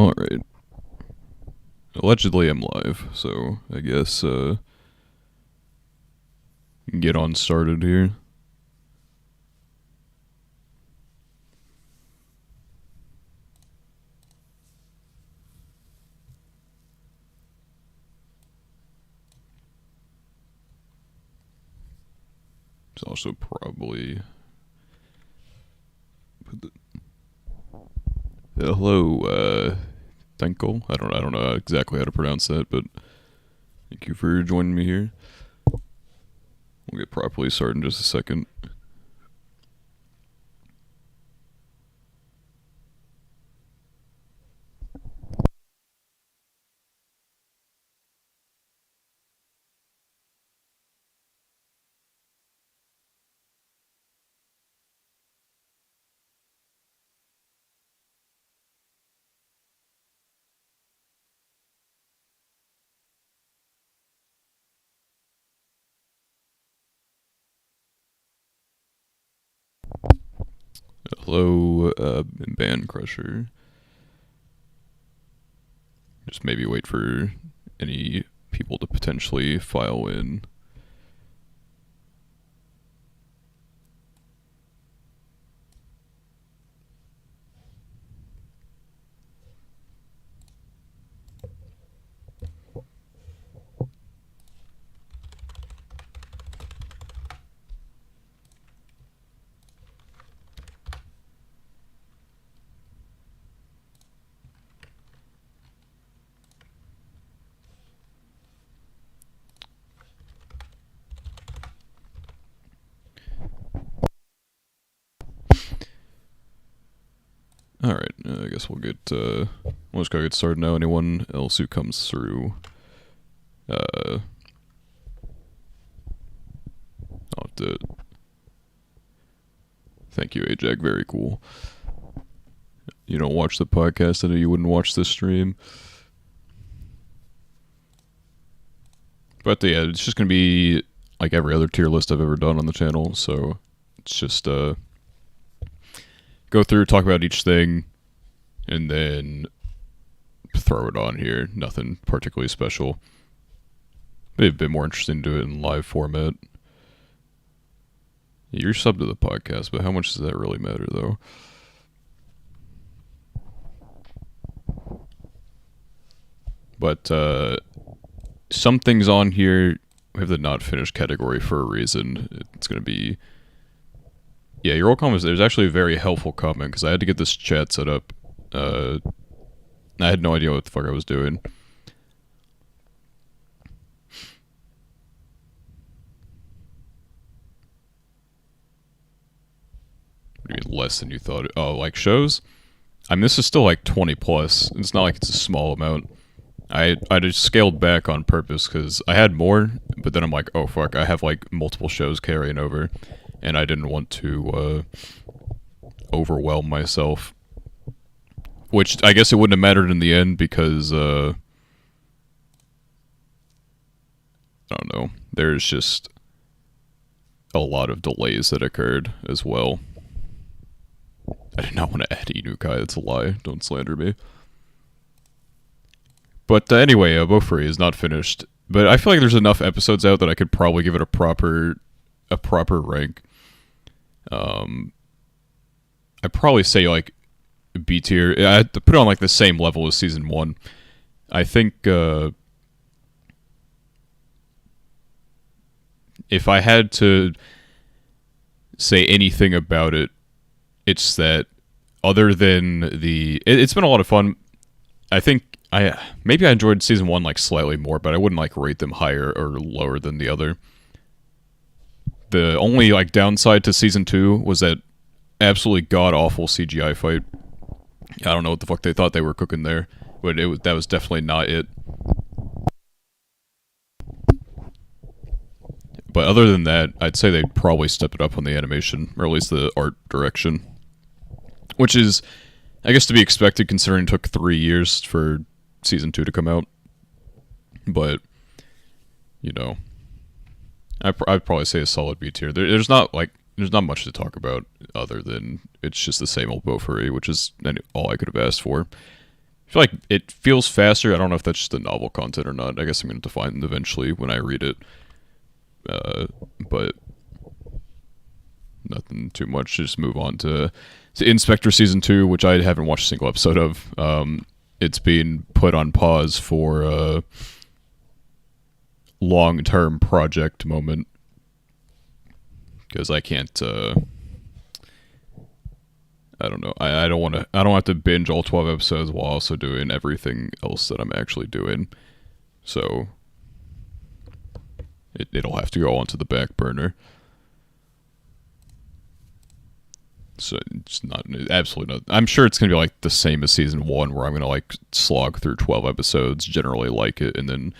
Alright. Allegedly I'm live, so I guess get on started here. It's also probably hello, Thankle. I don't know exactly how to pronounce that, but thank you for joining me here. We'll get properly started in just a second. Hello, Band Crusher. Just maybe wait for any people to potentially file in. Alright, I guess we'll just go get started now. Anyone else who comes through, I'll have to... Thank you, Ajak, very cool. You don't watch the podcast, I know you wouldn't watch this stream. But yeah, it's just gonna be like every other tier list I've ever done on the channel, so it's just, go through, talk about each thing, and then throw it on here. Nothing particularly special. Maybe a bit more interesting to do it in live format. You're subbed to the podcast, but how much does that really matter, though? But, some things on here, we have the not finished category for a reason. It's gonna be... Yeah, your old comments, there's actually a very helpful comment, because I had to get this chat set up. I had no idea what the fuck I was doing. What do you mean less than you thought? Oh, like shows? I mean, this is still like 20 plus. It's not like it's a small amount. I just scaled back on purpose, because I had more, but then I'm like, oh fuck, I have like multiple shows carrying over. And I didn't want to overwhelm myself. Which, I guess it wouldn't have mattered in the end because, I don't know, there's just a lot of delays that occurred as well. I did not want to add Inukai, that's a lie, don't slander me. But anyway, Bofuri is not finished. But I feel like there's enough episodes out that I could probably give it a proper rank. I'd probably say like B tier. I had to put it on like the same level as season 1. I think if I had to say anything about it, it's that other than it's been a lot of fun. I think maybe I enjoyed season 1 like slightly more, but I wouldn't like rate them higher or lower than the other. The only like downside to season 2 was that absolutely god-awful CGI fight. I don't know what the fuck they thought they were cooking there, but that was definitely not it. But other than that, I'd say they'd probably step it up on the animation, or at least the art direction. Which is, I guess, to be expected considering it took 3 years for season 2 to come out. But, you know... I'd probably say a solid B tier. There's not much to talk about other than it's just the same old Bofuri, which is all I could have asked for. feel like it feels faster. I don't know if that's just the novel content or not. I guess I'm going to define it eventually when I read it. But nothing too much. Just move on to Inspector Season 2, which I haven't watched a single episode of. It's being put on pause for a long-term project moment. Because I can't... I don't know. I don't want to. I don't have to binge all 12 episodes while also doing everything else that I'm actually doing. So it'll have to go onto the back burner. So it's not absolutely not. I'm sure it's gonna be like the same as season 1, where I'm gonna like slog through 12 episodes, generally like it, and then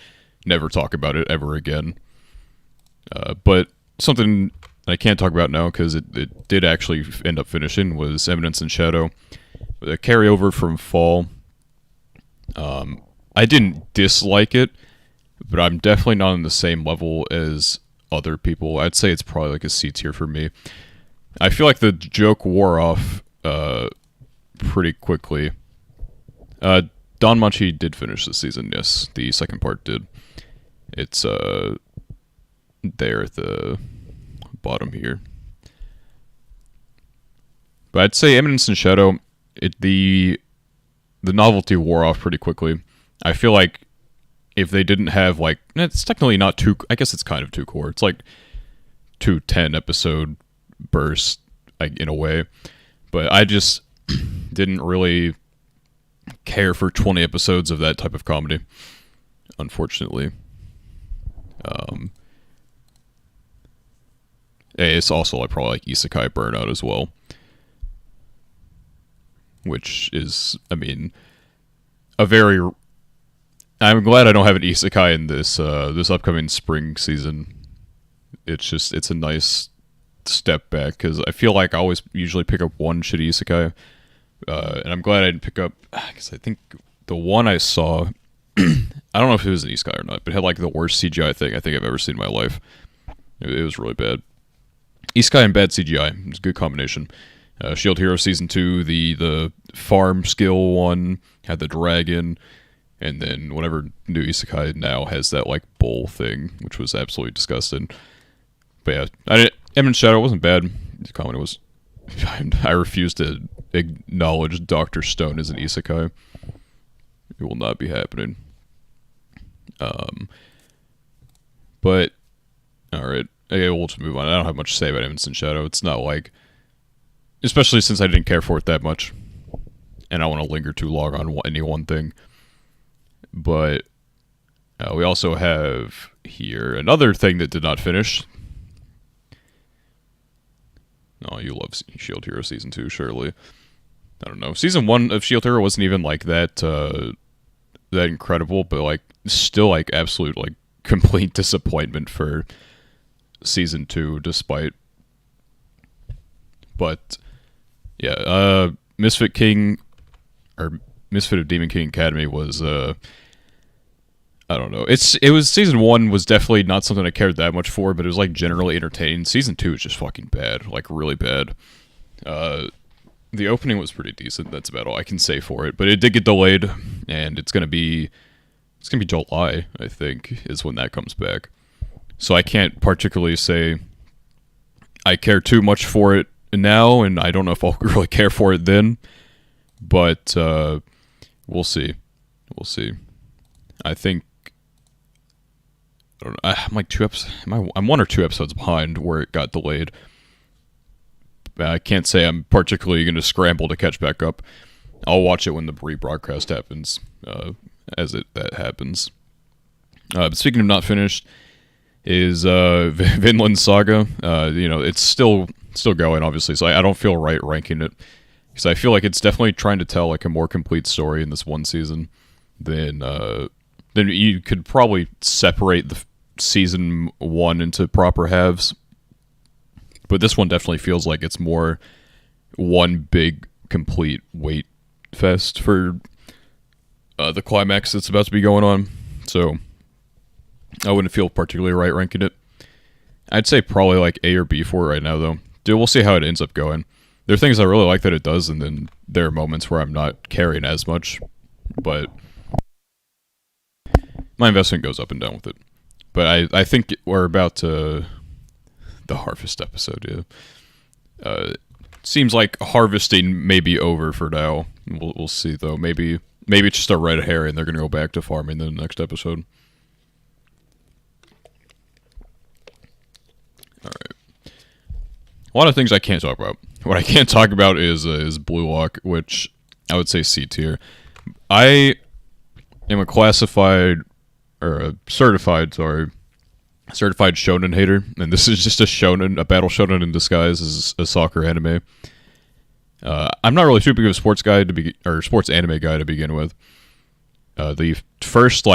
never talk about it ever again. But something I can't talk about now because it did actually end up finishing was Eminence and Shadow. The carryover from Fall. I didn't dislike it, but I'm definitely not on the same level as other people. I'd say it's probably like a C tier for me. I feel like the joke wore off pretty quickly. DanMachi did finish this season, yes. The second part did. It's there at the bottom here. But I'd say Eminence and Shadow, the novelty wore off pretty quickly. I feel like if they didn't have like, it's technically not too, I guess it's kind of too core. It's like 2 10-episode bursts in a way. But I just didn't really care for 20 episodes of that type of comedy, unfortunately. It's also like probably like isekai burnout as well, which is, I mean, a very. I'm glad I don't have an isekai in this this upcoming spring season. It's a nice step back because I feel like I always usually pick up one shitty isekai, and I'm glad I didn't pick up, because I think the one I saw, I don't know if it was an isekai or not, but it had like the worst CGI thing I think I've ever seen in my life. It was really bad. Isekai and bad CGI. It's a good combination. Shield Hero Season 2, the farm skill one, had the dragon, and then whatever new Isekai now has that, like, bull thing, which was absolutely disgusting. But yeah, Eminence Shadow wasn't bad. The comedy was... I refuse to acknowledge Dr. Stone as an Isekai. It will not be happening. But, alright. Okay, we'll just move on. I don't have much to say about Eminence and Shadow. It's not like... Especially since I didn't care for it that much. And I don't want to linger too long on any one thing. But we also have here another thing that did not finish. Oh, you love Shield Hero Season 2, surely. I don't know. Season 1 of Shield Hero wasn't even like that that incredible, but like still like absolute like complete disappointment for Season 2, despite. But yeah, Misfit of Demon King Academy was I don't know. It was Season 1 was definitely not something I cared that much for, but it was like generally entertaining. Season 2 is just fucking bad, like really bad. The opening was pretty decent. That's about all I can say for it, but it did get delayed, and it's gonna be July, I think, is when that comes back. So I can't particularly say I care too much for it now, and I don't know if I'll really care for it then. But we'll see. We'll see. I think I don't know, I'm like 2 episodes. I'm 1 or 2 episodes behind where it got delayed. I can't say I'm particularly going to scramble to catch back up. I'll watch it when the rebroadcast happens, that happens. But speaking of not finished, is Vinland Saga. It's still going, obviously, so I don't feel right ranking it, because I feel like it's definitely trying to tell like a more complete story in this one season than you could probably separate the season 1 into proper halves. But this one definitely feels like it's more one big complete wait fest for the climax that's about to be going on. So I wouldn't feel particularly right ranking it. I'd say probably like A or B for it right now, though. Dude, we'll see how it ends up going. There are things I really like that it does, and then there are moments where I'm not caring as much. but my investment goes up and down with it. But I think we're about to the harvest episode. Yeah, seems like harvesting may be over for now. We'll see though. Maybe it's just a red herring and they're gonna go back to farming in the next episode. All right. A lot of things I can't talk about. What I can't talk about is Blue Lock, which I would say C tier. I am a certified shonen hater, and this is just a battle shonen in disguise as a soccer anime. I'm not really too big of a sports anime guy to begin with. The first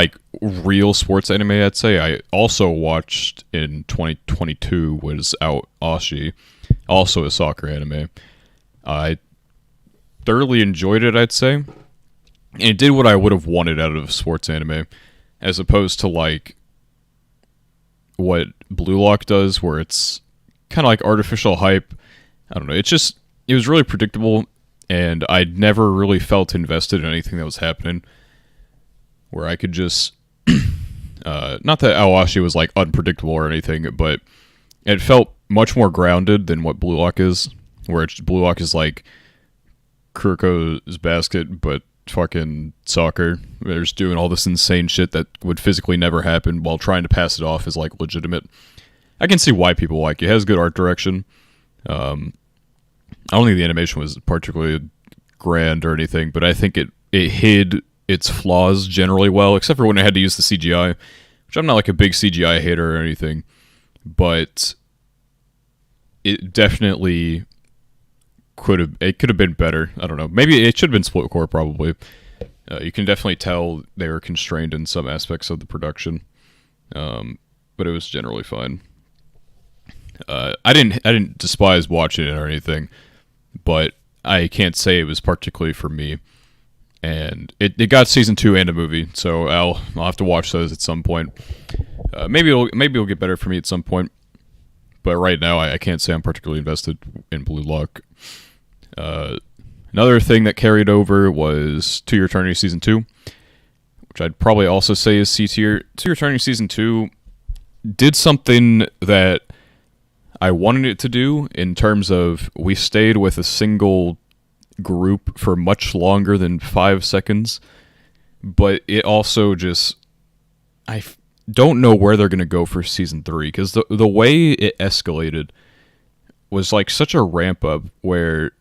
real sports anime I'd say I also watched in 2022 was Aoshi, also a soccer anime. I thoroughly enjoyed it, I'd say, and it did what I would have wanted out of a sports anime, as opposed to what Blue Lock does, where it's kind of like artificial hype. I don't know. It was really predictable, and I'd never really felt invested in anything that was happening. Where I could just, not that Aoshi was unpredictable or anything, but it felt much more grounded than what Blue Lock is. Where Blue Lock is like Kuroko's Basket, but fucking soccer. They're just doing all this insane shit that would physically never happen while trying to pass it off as legitimate. I can see why people like it. It has good art direction. I don't think the animation was particularly grand or anything, but I think it hid its flaws generally well, except for when it had to use the CGI, which I'm not a big CGI hater or anything, but it definitely could have been better. I don't know. Maybe it should have been split core, probably. You can definitely tell they were constrained in some aspects of the production, but it was generally fine. I didn't despise watching it or anything, but I can't say it was particularly for me. And it got season 2 and a movie, so I'll have to watch those at some point. Maybe it'll get better for me at some point, but right now I can't say I'm particularly invested in Blue Lock. Another thing that carried over was To Your Eternity Season 2, which I'd probably also say is C tier. To Your Eternity Season 2 did something that I wanted it to do, in terms of we stayed with a single group for much longer than 5 seconds, but it also just, I don't know where they're going to go for Season 3, because the way it escalated was such a ramp up, where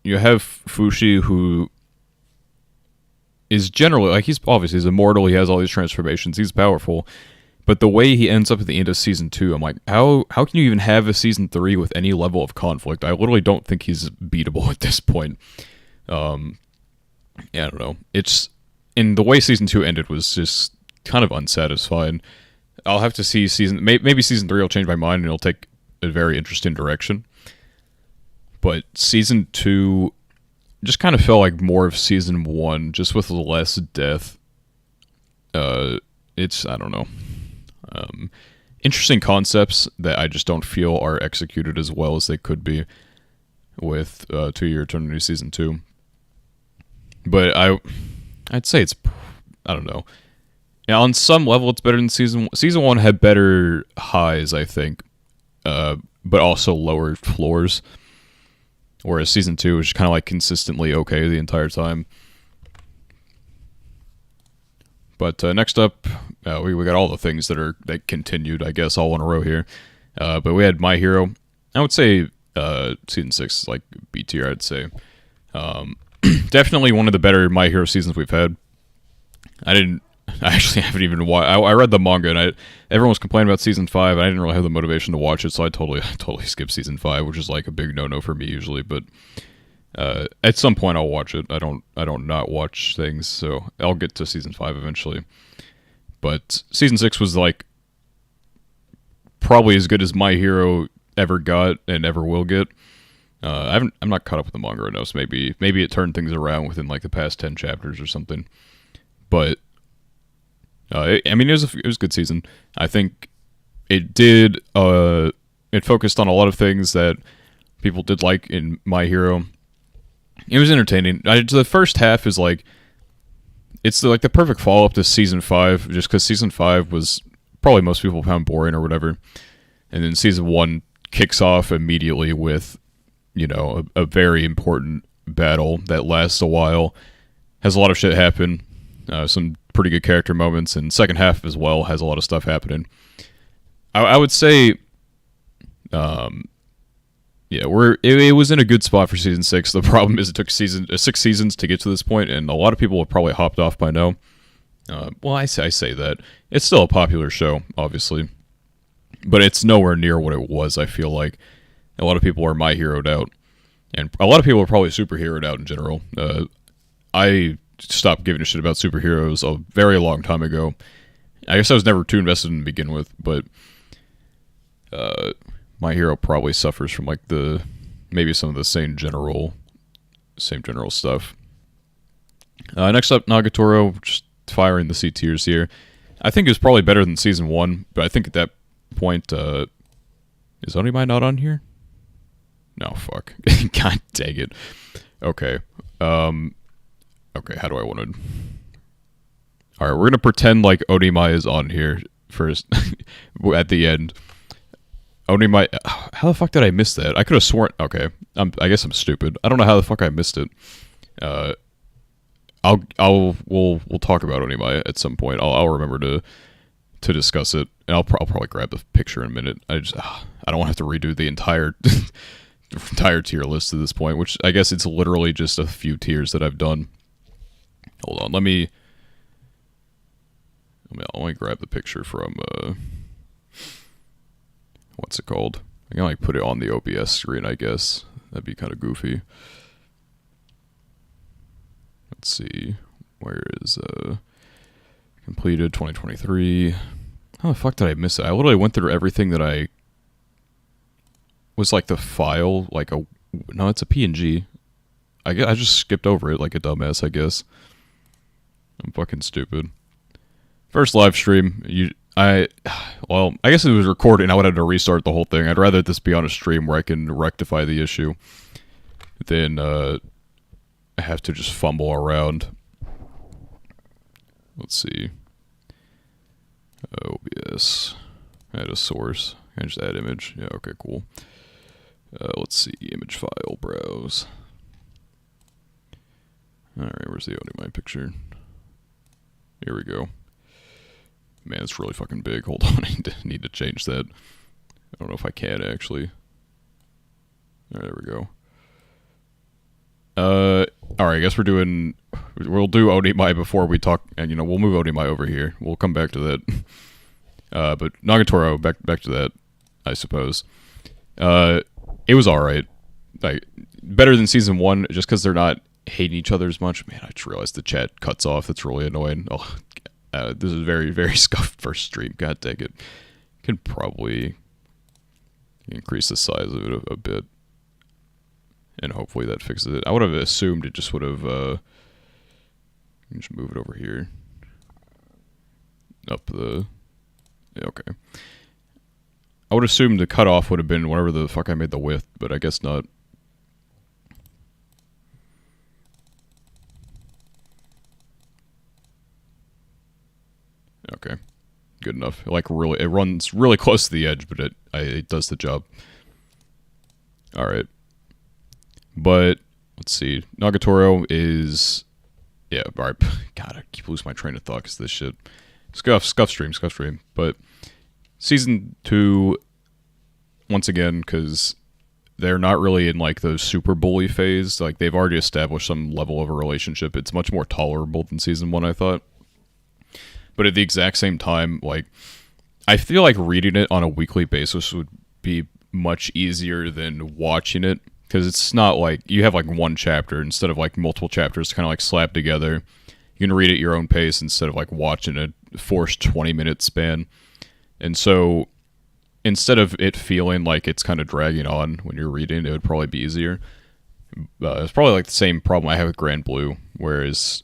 you have Fushi, who is generally, he's immortal, he has all these transformations, he's powerful, but the way he ends up at the end of Season 2, I'm like, how can you even have a Season 3 with any level of conflict? I literally don't think he's beatable at this point. Yeah, I don't know. And the way Season 2 ended was just kind of unsatisfying. I'll have to see maybe Season 3 will change my mind and it'll take a very interesting direction. But Season 2 just kind of felt like more of Season 1, just with less death. I don't know. Interesting concepts that I just don't feel are executed as well as they could be with To Your Eternity Season 2. But I'd say I don't know. Now, on some level, it's better than Season 1. Season 1 had better highs, I think, but also lower floors. Whereas Season 2 was just kind of consistently okay the entire time. But next up, we got all the things that continued, I guess, all in a row here. But we had My Hero. I would say Season 6 is B tier, I'd say. Definitely one of the better My Hero seasons we've had. I actually haven't even watched. I read the manga, and everyone was complaining about Season 5, and I didn't really have the motivation to watch it, so I totally skipped Season 5, which is a big no-no for me usually, but at some point I'll watch it. I don't not watch things, so I'll get to Season 5 eventually. But Season 6 was probably as good as My Hero ever got and ever will get. I'm not caught up with the manga right now, so maybe it turned things around within the past 10 chapters or something. But it was a good season. I think it did. It focused on a lot of things that people did like in My Hero. It was entertaining. The first half is it's like the perfect follow up to season 5, just because season 5 was probably most people found boring or whatever, and then season 1 kicks off immediately with, you know, a very important battle that lasts a while, has a lot of shit happen, some pretty good character moments, and second half as well has a lot of stuff happening. I would say, yeah, it was in a good spot for season 6. The problem is it took 6 seasons to get to this point, and a lot of people have probably hopped off by now. Well, I say that it's still a popular show, obviously, but it's nowhere near what it was. I feel like a lot of people are my heroed out, and a lot of people are probably superheroed out in general. I stopped giving a shit about superheroes a very long time ago. I guess I was never too invested in to begin with, but My Hero probably suffers from like maybe some of the same general stuff. Next up, Nagatoro, just firing the C tiers here. I think it was probably better than season 1, but I think at that point, is Onimai not on here? No, fuck. God dang it. Okay. Okay, how do I want to... Alright, we're gonna pretend like Onimai is on here first, at the end. Onimai... How the fuck did I miss that? I could have sworn... Okay, I guess I'm stupid. I don't know how the fuck I missed it. We'll talk about Onimai at some point. I'll remember to discuss it, and I'll probably grab the picture in a minute. I don't want to have to redo the entire tier list at this point, which I guess it's literally just a few tiers that I've done. Hold on, let me grab the picture from what's it called? I can like put it on the OBS screen, I guess. That'd be kind of goofy. Let's see. Where is completed 2023? How the fuck did I miss it? I literally went through everything that I was like the file, like no, it's a PNG. I just skipped over it like a dumbass, I guess. I'm fucking stupid. First live stream, I guess it was recording. I would have to restart the whole thing. I'd rather this be on a stream where I can rectify the issue than I have to just fumble around. Let's see. OBS. Add a source. Can I just add image? Yeah, okay, cool. Let's see. Image file, browse. Alright, where's the Onimai picture? Here we go. Man, it's really fucking big. Hold on, I need to change that. I don't know if I can, actually. Alright, there we go. Alright, I guess we'll do Onimai before we talk, and we'll move Onimai over here. We'll come back to that. But Nagatoro, back to that, I suppose. It was alright. Like, better than season 1, just because they're not hating each other as much. Man, I just realized the chat cuts off. That's really annoying. Oh, this is very, very scuffed first stream. God dang it. Can probably increase the size of it a bit. And hopefully that fixes it. I would have assumed it just would have, just move it over here. Up the... Yeah, okay. I would assume the cutoff would have been whatever the fuck I made the width, but I guess not. Okay. Good enough. Like, really, it runs really close to the edge, but it does the job. Alright. But, let's see. Nagatoro is... Yeah, alright. God, I keep losing my train of thought because this shit. Scuff stream. But, season 2, once again, because they're not really in, like, the super bully phase. Like, they've already established some level of a relationship. It's much more tolerable than season 1, I thought. But at the exact same time, like, I feel like reading it on a weekly basis would be much easier than watching it. Because it's not like, you have like one chapter instead of like multiple chapters kind of like slapped together. You can read at your own pace instead of like watching a forced 20-minute span. And so, instead of it feeling like it's kind of dragging on when you're reading, it would probably be easier. It's probably like the same problem I have with Grand Blue, whereas...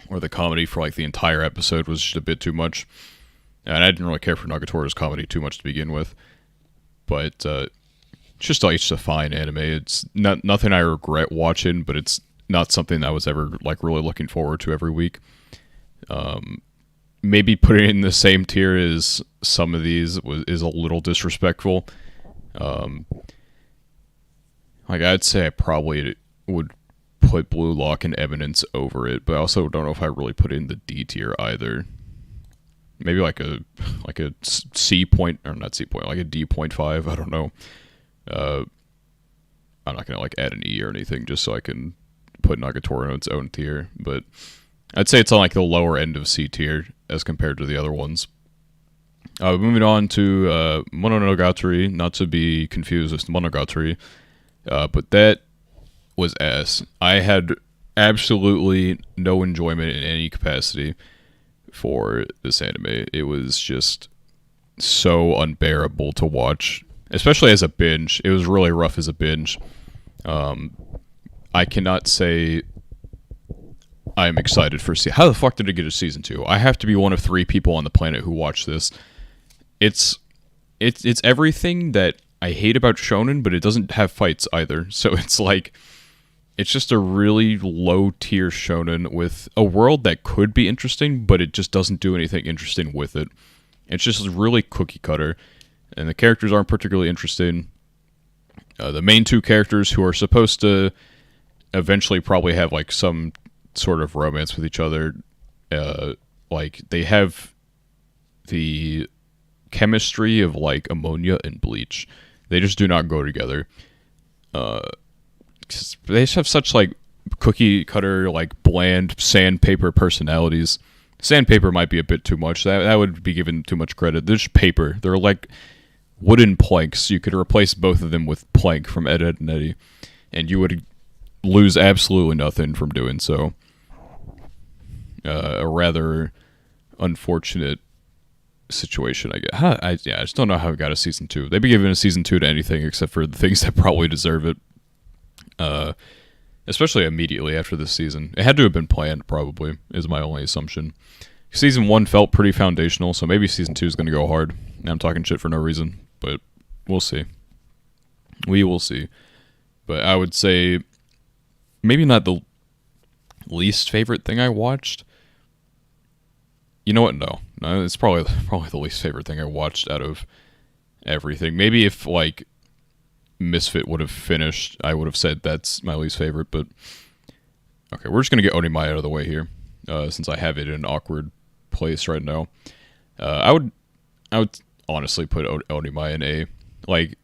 or the comedy for like the entire episode was just a bit too much. And I didn't really care for Nagatoro's comedy too much to begin with. But it's just like it's a fine anime. It's nothing I regret watching, but it's not something I was ever like really looking forward to every week. Maybe putting it in the same tier as some of these is a little disrespectful. Like I'd say I probably would put Blue Lock and Eminence over it, but I also don't know if I really put it in the D tier either. Maybe like a C point, or not C point, like a D.5. I don't know. I'm not gonna like add an E or anything just so I can put Nagatoro in its own tier, but I'd say it's on like the lower end of C tier as compared to the other ones. Moving on to Mononogatari, not to be confused with Monogatari, but that was ass. I had absolutely no enjoyment in any capacity for this anime. It was just so unbearable to watch, especially as a binge. It was really rough as a binge. I cannot say I'm excited for how the fuck did it get a season 2? I have to be one of 3 people on the planet who watch this. It's everything that I hate about shonen, but it doesn't have fights either. So it's like, it's just a really low tier shonen with a world that could be interesting, but it just doesn't do anything interesting with it. It's just really cookie cutter, and the characters aren't particularly interesting. The main 2 characters, who are supposed to eventually probably have like some sort of romance with each other, like they have the chemistry of like ammonia and bleach. They just do not go together. They just have such like cookie cutter, like bland sandpaper personalities. Sandpaper might be a bit too much. That would be given too much credit. They're just paper. They're like wooden planks. You could replace both of them with Plank from Ed, Edd n Eddy, and you would lose absolutely nothing from doing so. A rather unfortunate situation, I guess. I just don't know how it got a season 2. They'd be giving a season 2 to anything except for the things that probably deserve it. Especially immediately after this season. It had to have been planned, probably, is my only assumption. Season 1 felt pretty foundational, so maybe season 2 is going to go hard. I'm talking shit for no reason, but we'll see. We will see. But I would say maybe not the least favorite thing I watched. You know what? No, it's probably the least favorite thing I watched out of everything. Maybe if like Misfit would have finished, I would have said that's my least favorite. But okay, we're just gonna get Onimai out of the way here, since I have it in an awkward place right now. I would honestly put Onimai in A. Like,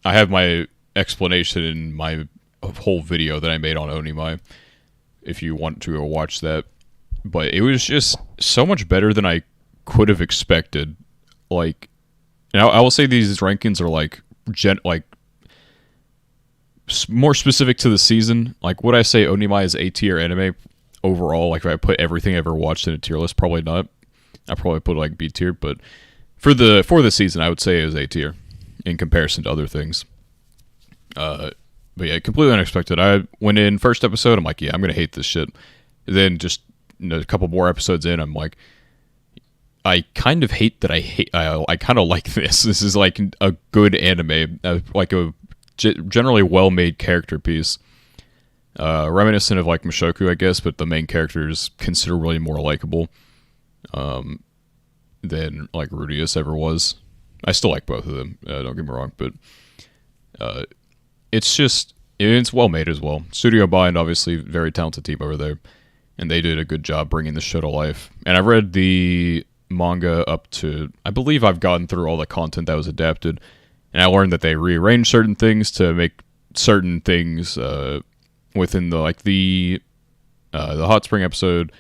I have my explanation in my whole video that I made on Onimai, if you want to go watch that. But it was just so much better than I could have expected. Like, and I will say these rankings are like more specific to the season. Like, would I say Onimai is A tier anime overall? Like, if I put everything I ever watched in a tier list, probably not. I probably put like B tier, but for the season, I would say it was A tier in comparison to other things. But yeah, completely unexpected. I went in first episode, I'm like, yeah, I'm gonna hate this shit. Then just a couple more episodes in, I'm like, I kind of hate that I kind of like this. This is like a good anime, like a generally well-made character piece. Reminiscent of like Mushoku, I guess, but the main character is considerably more likable than like Rudius ever was. I still like both of them, don't get me wrong, but it's well made as well. Studio Bind, obviously, very talented team over there, and they did a good job bringing the show to life. And I've read the manga up to, I believe I've gotten through all the content that was adapted, and I learned that they rearranged certain things to make certain things within the hot spring episode.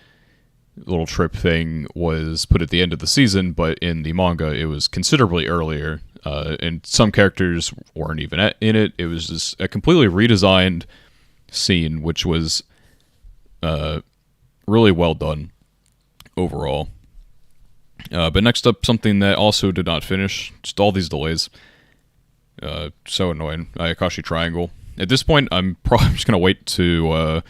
Little trip thing was put at the end of the season, but in the manga it was considerably earlier, and some characters weren't even in it. It was just a completely redesigned scene, which was really well done overall. But next up, something that also did not finish. Just all these delays. So annoying. Ayakashi Triangle. At this point, I'm probably just gonna wait to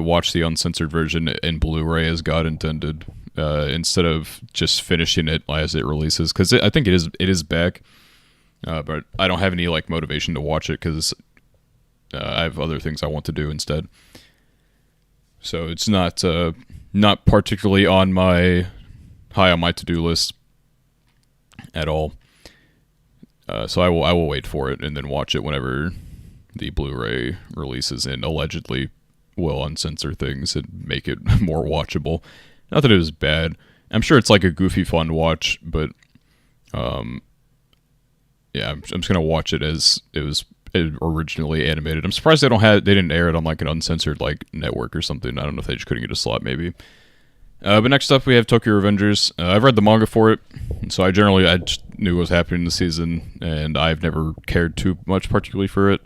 watch the uncensored version in Blu-ray as God intended, instead of just finishing it as it releases, because I think it is back. But I don't have any like motivation to watch it because I have other things I want to do instead. So it's not particularly high on my to-do list at all. So I will wait for it and then watch it whenever the Blu-ray releases, and allegedly will uncensor things and make it more watchable. Not that it was bad. I'm sure it's like a goofy, fun watch, but yeah, I'm just gonna watch it as it was originally animated. I'm surprised they didn't air it on like an uncensored like network or something. I don't know if they just couldn't get a slot, maybe. But next up we have Tokyo Revengers. I've read the manga for it, so I just knew what was happening this season, and I've never cared too much particularly for it.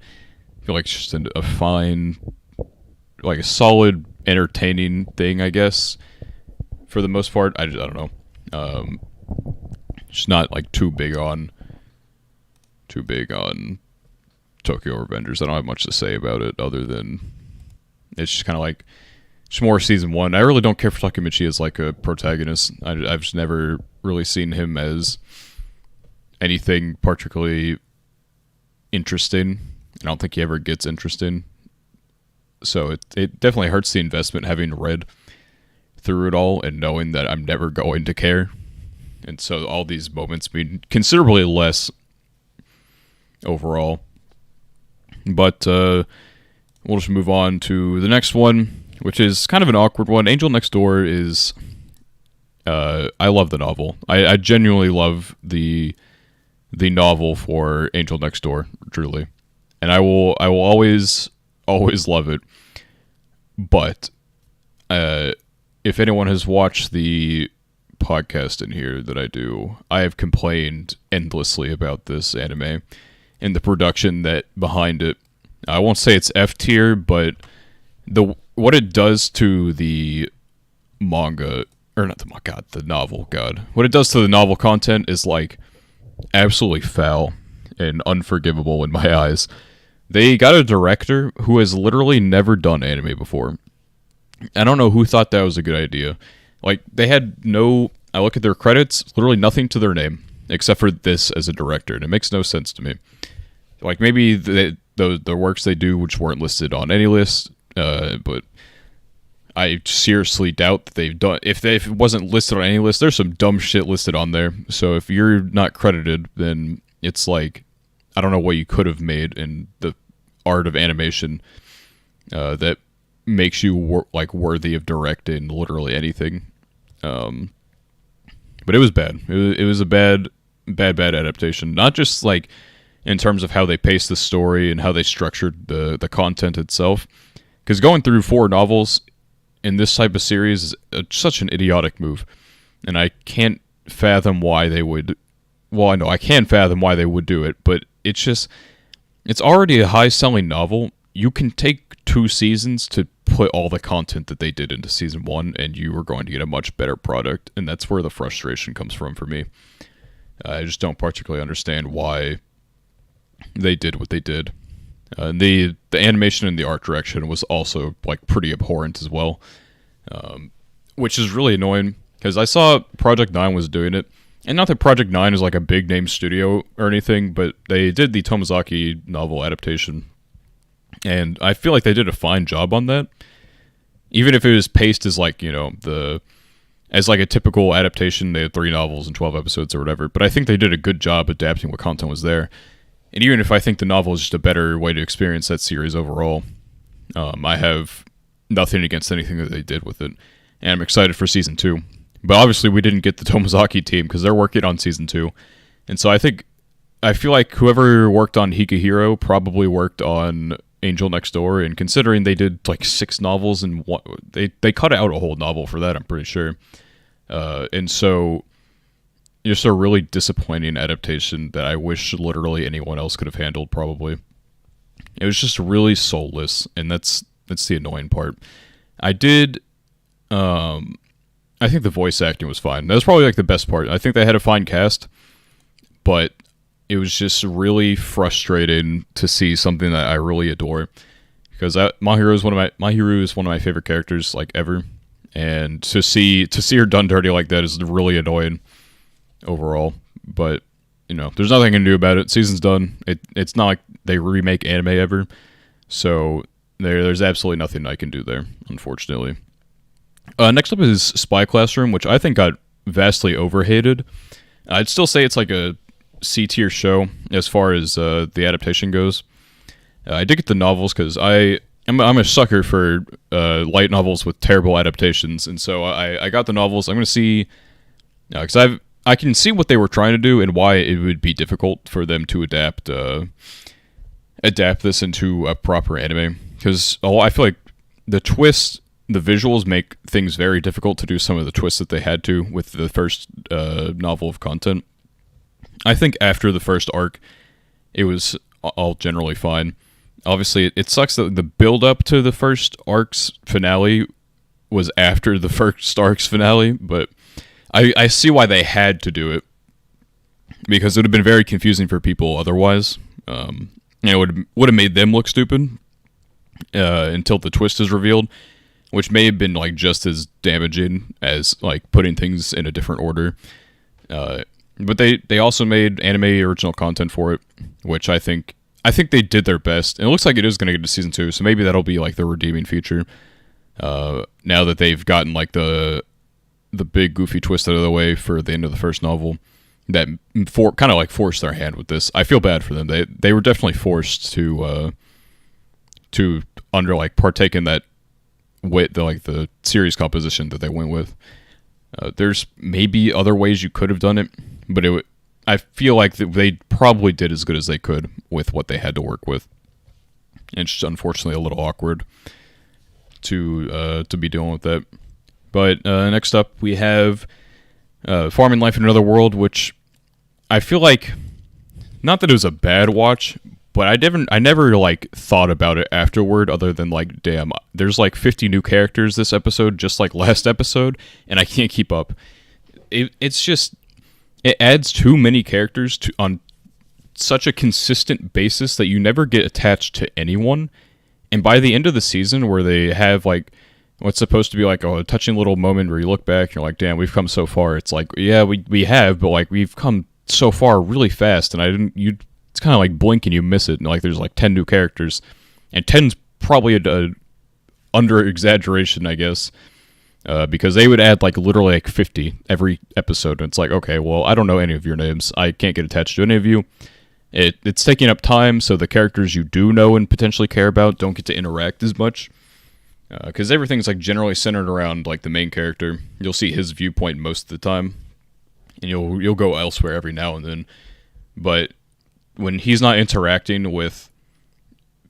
I feel like it's just a fine, like a solid, entertaining thing, I guess. For the most part, I don't know. Just not like too big on Tokyo Revengers. I don't have much to say about it other than it's just kind of like just more season one. I really don't care for Takemichi as like a protagonist. I've just never really seen him as anything particularly interesting. I don't think he ever gets interesting. So it definitely hurts the investment having read through it all and knowing that I'm never going to care. And so all these moments mean considerably less overall. But we'll just move on to the next one, which is kind of an awkward one. Angel Next Door is... I love the novel. I genuinely love the novel for Angel Next Door, truly. And I will always love it. But if anyone has watched the podcast in here that I do, I have complained endlessly about this anime and the production that behind it. I won't say it's F tier, but what it does to the manga, or not the manga, God, the novel, God. What it does to the novel content is like absolutely foul and unforgivable in my eyes. They got a director who has literally never done anime before. I don't know who thought that was a good idea. Like, they had I look at their credits, literally nothing to their name, except for this as a director, and it makes no sense to me. Like, maybe the works they do, which weren't listed on any list, but I seriously doubt that they've done... If it wasn't listed on any list, there's some dumb shit listed on there. So if you're not credited, then it's like... I don't know what you could have made in the art of animation that makes you worthy of directing literally anything. But it was bad. It was a bad adaptation. Not just like in terms of how they paced the story and how they structured the content itself. Because going through 4 novels in this type of series is such an idiotic move. And I can't fathom why they would... Well, I know I can fathom why they would do it, but it's already a high-selling novel. You can take 2 seasons to put all the content that they did into season 1, and you are going to get a much better product, and that's where the frustration comes from for me. I just don't particularly understand why they did what they did. The animation and the art direction was also like pretty abhorrent as well, which is really annoying, because I saw Project 9 was doing it. And not that Project 9 is like a big name studio or anything, but they did the Tomozaki novel adaptation. And I feel like they did a fine job on that. Even if it was paced as like, as like a typical adaptation, they had 3 novels and 12 episodes or whatever. But I think they did a good job adapting what content was there. And even if I think the novel is just a better way to experience that series overall, I have nothing against anything that they did with it. And I'm excited for season 2. But obviously we didn't get the Tomozaki team because they're working on season 2. And so I feel like whoever worked on Hikihiro probably worked on Angel Next Door. And considering they did like 6 novels and they cut out a whole novel for that, I'm pretty sure. And so just a really disappointing adaptation that I wish literally anyone else could have handled probably. It was just really soulless, and that's the annoying part. I think the voice acting was fine. That was probably like the best part. I think they had a fine cast, but it was just really frustrating to see something that I really adore. Because Mahiru is one of my favorite characters like ever, and to see her done dirty like that is really annoying overall. But there's nothing I can do about it. Season's done. It's not like they remake anime ever, So there's absolutely nothing I can do there, unfortunately. Next up is Spy Classroom, which I think got vastly overhated. I'd still say it's like a C tier show as far as the adaptation goes. I did get the novels because I'm a sucker for light novels with terrible adaptations, and so I got the novels. I'm going to see because I can see what they were trying to do and why it would be difficult for them to adapt this into a proper anime. Because I feel like the twists, the visuals make things very difficult to do some of the twists that they had to with the first novel of content. I think after the first arc, it was all generally fine. Obviously, it sucks that the build up to the first arc's finale was after the first arc's finale, but I see why they had to do it, because it would have been very confusing for people otherwise. It would have made them look stupid until the twist is revealed, which may have been like just as damaging as like putting things in a different order. But they also made anime original content for it, which I think they did their best. And it looks like it is going to get to season 2, so maybe that'll be like the redeeming feature. Now that they've gotten like the big goofy twist out of the way for the end of the first novel, that kind of like forced their hand with this. I feel bad for them. They were definitely forced to partake in that with the series composition that they went with. There's maybe other ways you could have done it, but I feel like they probably did as good as they could with what they had to work with. And it's just unfortunately a little awkward to be dealing with that. But next up, we have Farming Life in Another World, which I feel like, not that it was a bad watch, but I never like thought about it afterward, other than like, damn, there's like 50 new characters this episode, just like last episode, and I can't keep up. It's just, it adds too many characters on such a consistent basis that you never get attached to anyone. And by the end of the season, where they have like what's supposed to be like a touching little moment where you look back and you're like, damn, we've come so far. It's like, yeah, we have, but like we've come so far really fast, and it's kind of like blink and you miss it. And like there's like 10 new characters, and 10's probably a under exaggeration, I guess. Because they would add like literally like 50 every episode, and it's like, okay, well, I don't know any of your names. I can't get attached to any of you. It's taking up time, so the characters you do know and potentially care about don't get to interact as much. Because everything's like generally centered around like the main character. You'll see his viewpoint most of the time, and you'll go elsewhere every now and then. But when he's not interacting with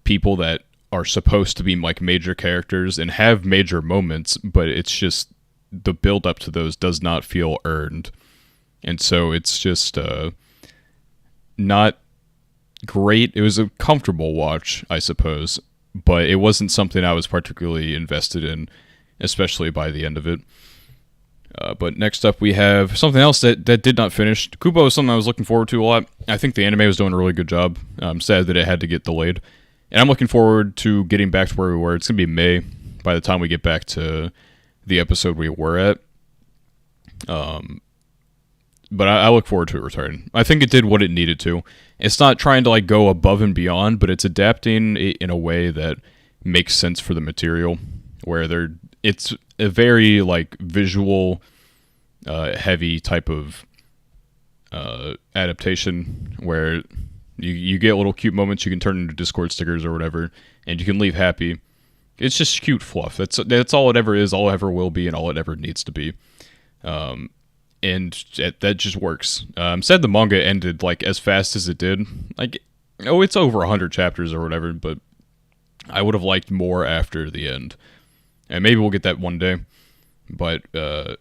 people that are supposed to be like major characters and have major moments, but it's just the build up to those does not feel earned, and so it's just not great. It was a comfortable watch, I suppose, but it wasn't something I was particularly invested in, especially by the end of it. But next up, we have something else that did not finish. Kubo is something I was looking forward to a lot. I think the anime was doing a really good job. I'm sad that it had to get delayed. And I'm looking forward to getting back to where we were. It's going to be May by the time we get back to the episode we were at. But I look forward to it returning. I think it did what it needed to. It's not trying to like go above and beyond, but it's adapting it in a way that makes sense for the material, where it's a very like visual heavy type of adaptation, where you get little cute moments you can turn into Discord stickers or whatever, and you can leave happy. It's just cute fluff. That's all it ever is, all it ever will be, and all it ever needs to be. And that just works. Said the manga ended like as fast as it did. Like, it's over 100 chapters or whatever, but I would have liked more after the end. And maybe we'll get that one day. But I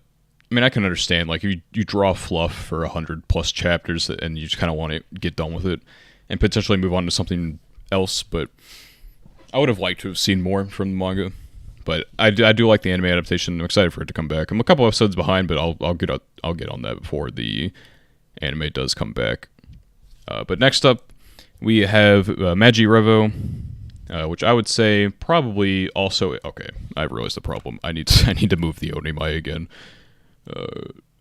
mean, I can understand, like, you draw fluff for 100 plus chapters and you just kind of want to get done with it and potentially move on to something else, but I would have liked to have seen more from the manga. But I do like the anime adaptation. I'm excited for it to come back. I'm a couple episodes behind, but I'll get on that before the anime does come back. But next up, we have Magi Revo, which I would say probably also. Okay, I realized the problem. I need to move the Onimai again.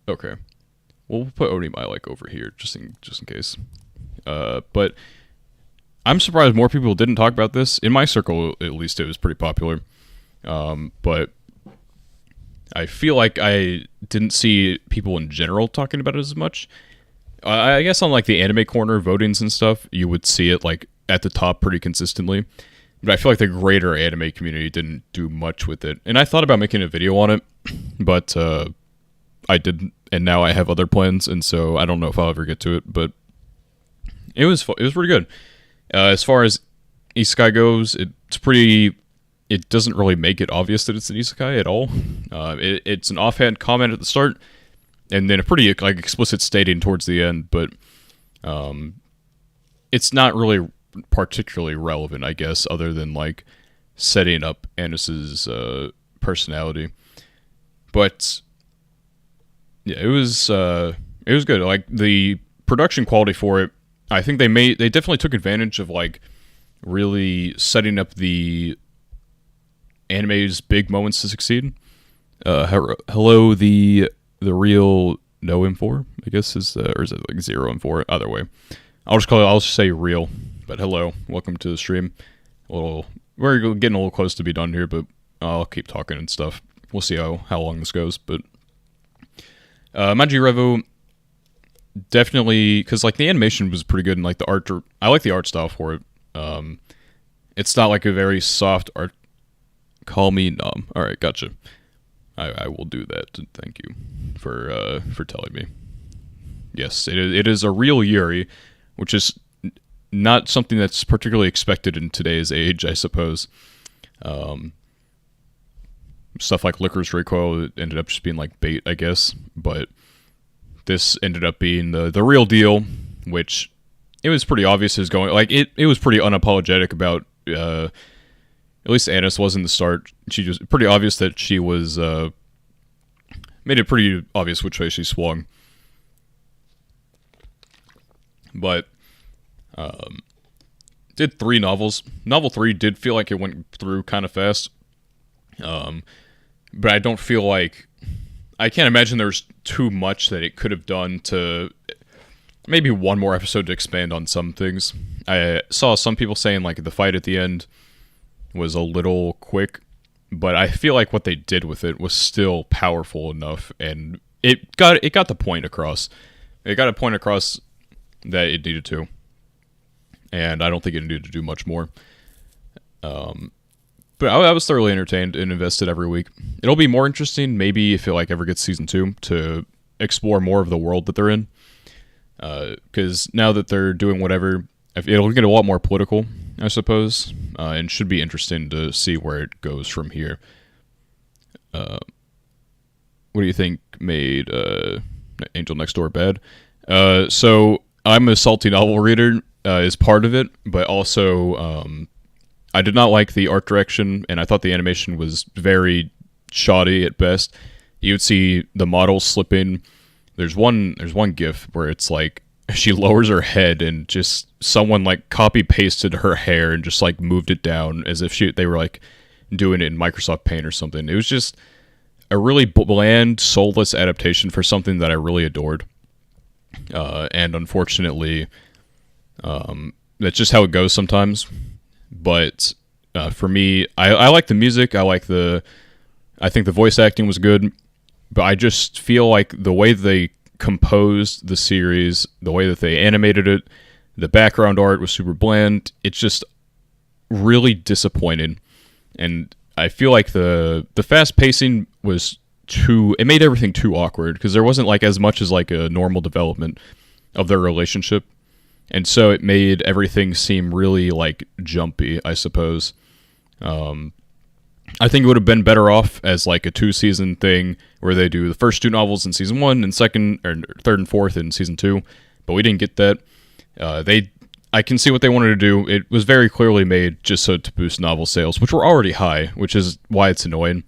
Okay, we'll put Onimai like over here just in case. But I'm surprised more people didn't talk about this. In my circle, at least, it was pretty popular. But I feel like I didn't see people in general talking about it as much. I guess on like the anime corner votings and stuff, you would see it like at the top pretty consistently. But I feel like the greater anime community didn't do much with it. And I thought about making a video on it, but I didn't. And now I have other plans, and so I don't know if I'll ever get to it. But it was pretty good. As far as isekai goes, it's pretty. It doesn't really make it obvious that it's an isekai at all. It's an offhand comment at the start, and then a pretty like explicit stating towards the end. But it's not really particularly relevant, I guess, other than like setting up Anis's personality. But yeah, it was good. Like the production quality for it, I think they definitely took advantage of like really setting up the anime's big moments to succeed. Hello, the real no M4, I guess or is it like 0 M4? Either way, I'll just say real. But hello, welcome to the stream. We're getting a little close to be done here, but I'll keep talking and stuff. We'll see how long this goes. But Maji Revo, definitely, because like the animation was pretty good and like the art, I like the art style for it. It's not like a very soft art. Call me numb. All right, gotcha. I will do that. Thank you for telling me. Yes, it is a real Yuri, which is not something that's particularly expected in today's age, I suppose. Stuff like Licorice Recoil ended up just being like bait, I guess. But this ended up being the real deal, which it was pretty obvious is going. Like it was pretty unapologetic about. At least Anis was in the start. She was pretty obvious that she was made it pretty obvious which way she swung. But did 3 novels. Novel 3 did feel like it went through kind of fast. But I don't feel like I can't imagine there's too much that it could have done to maybe one more episode to expand on some things. I saw some people saying like the fight at the end was a little quick, but I feel like what they did with it was still powerful enough, and it got the point across. It got a point across that it needed to, and I don't think it needed to do much more. But I was thoroughly entertained and invested every week. It'll be more interesting, maybe if it like ever gets season 2, to explore more of the world that they're in. Because now that they're doing whatever, it'll get a lot more political, I suppose, and should be interesting to see where it goes from here. What do you think made Angel Next Door bad? So I'm a salty novel reader, is part of it, but also I did not like the art direction, and I thought the animation was very shoddy at best. You would see the model slipping. There's one gif where it's like she lowers her head and just someone like copy pasted her hair and just like moved it down as if they were like doing it in Microsoft Paint or something. It was just a really bland, soulless adaptation for something that I really adored. And unfortunately, that's just how it goes sometimes. But for me, I like the music. I think the voice acting was good. But I just feel like the way they composed the series, the way that they animated it, the background art was super bland. It's just really disappointing. And I feel like the fast pacing was it made everything too awkward, because there wasn't like as much as like a normal development of their relationship. And so it made everything seem really like jumpy, I suppose. I think it would have been better off as like a 2-season thing where they do the first 2 novels in season 1 and second or third and fourth in season 2, but we didn't get that. I can see what they wanted to do. It was very clearly made just so to boost novel sales, which were already high, which is why it's annoying.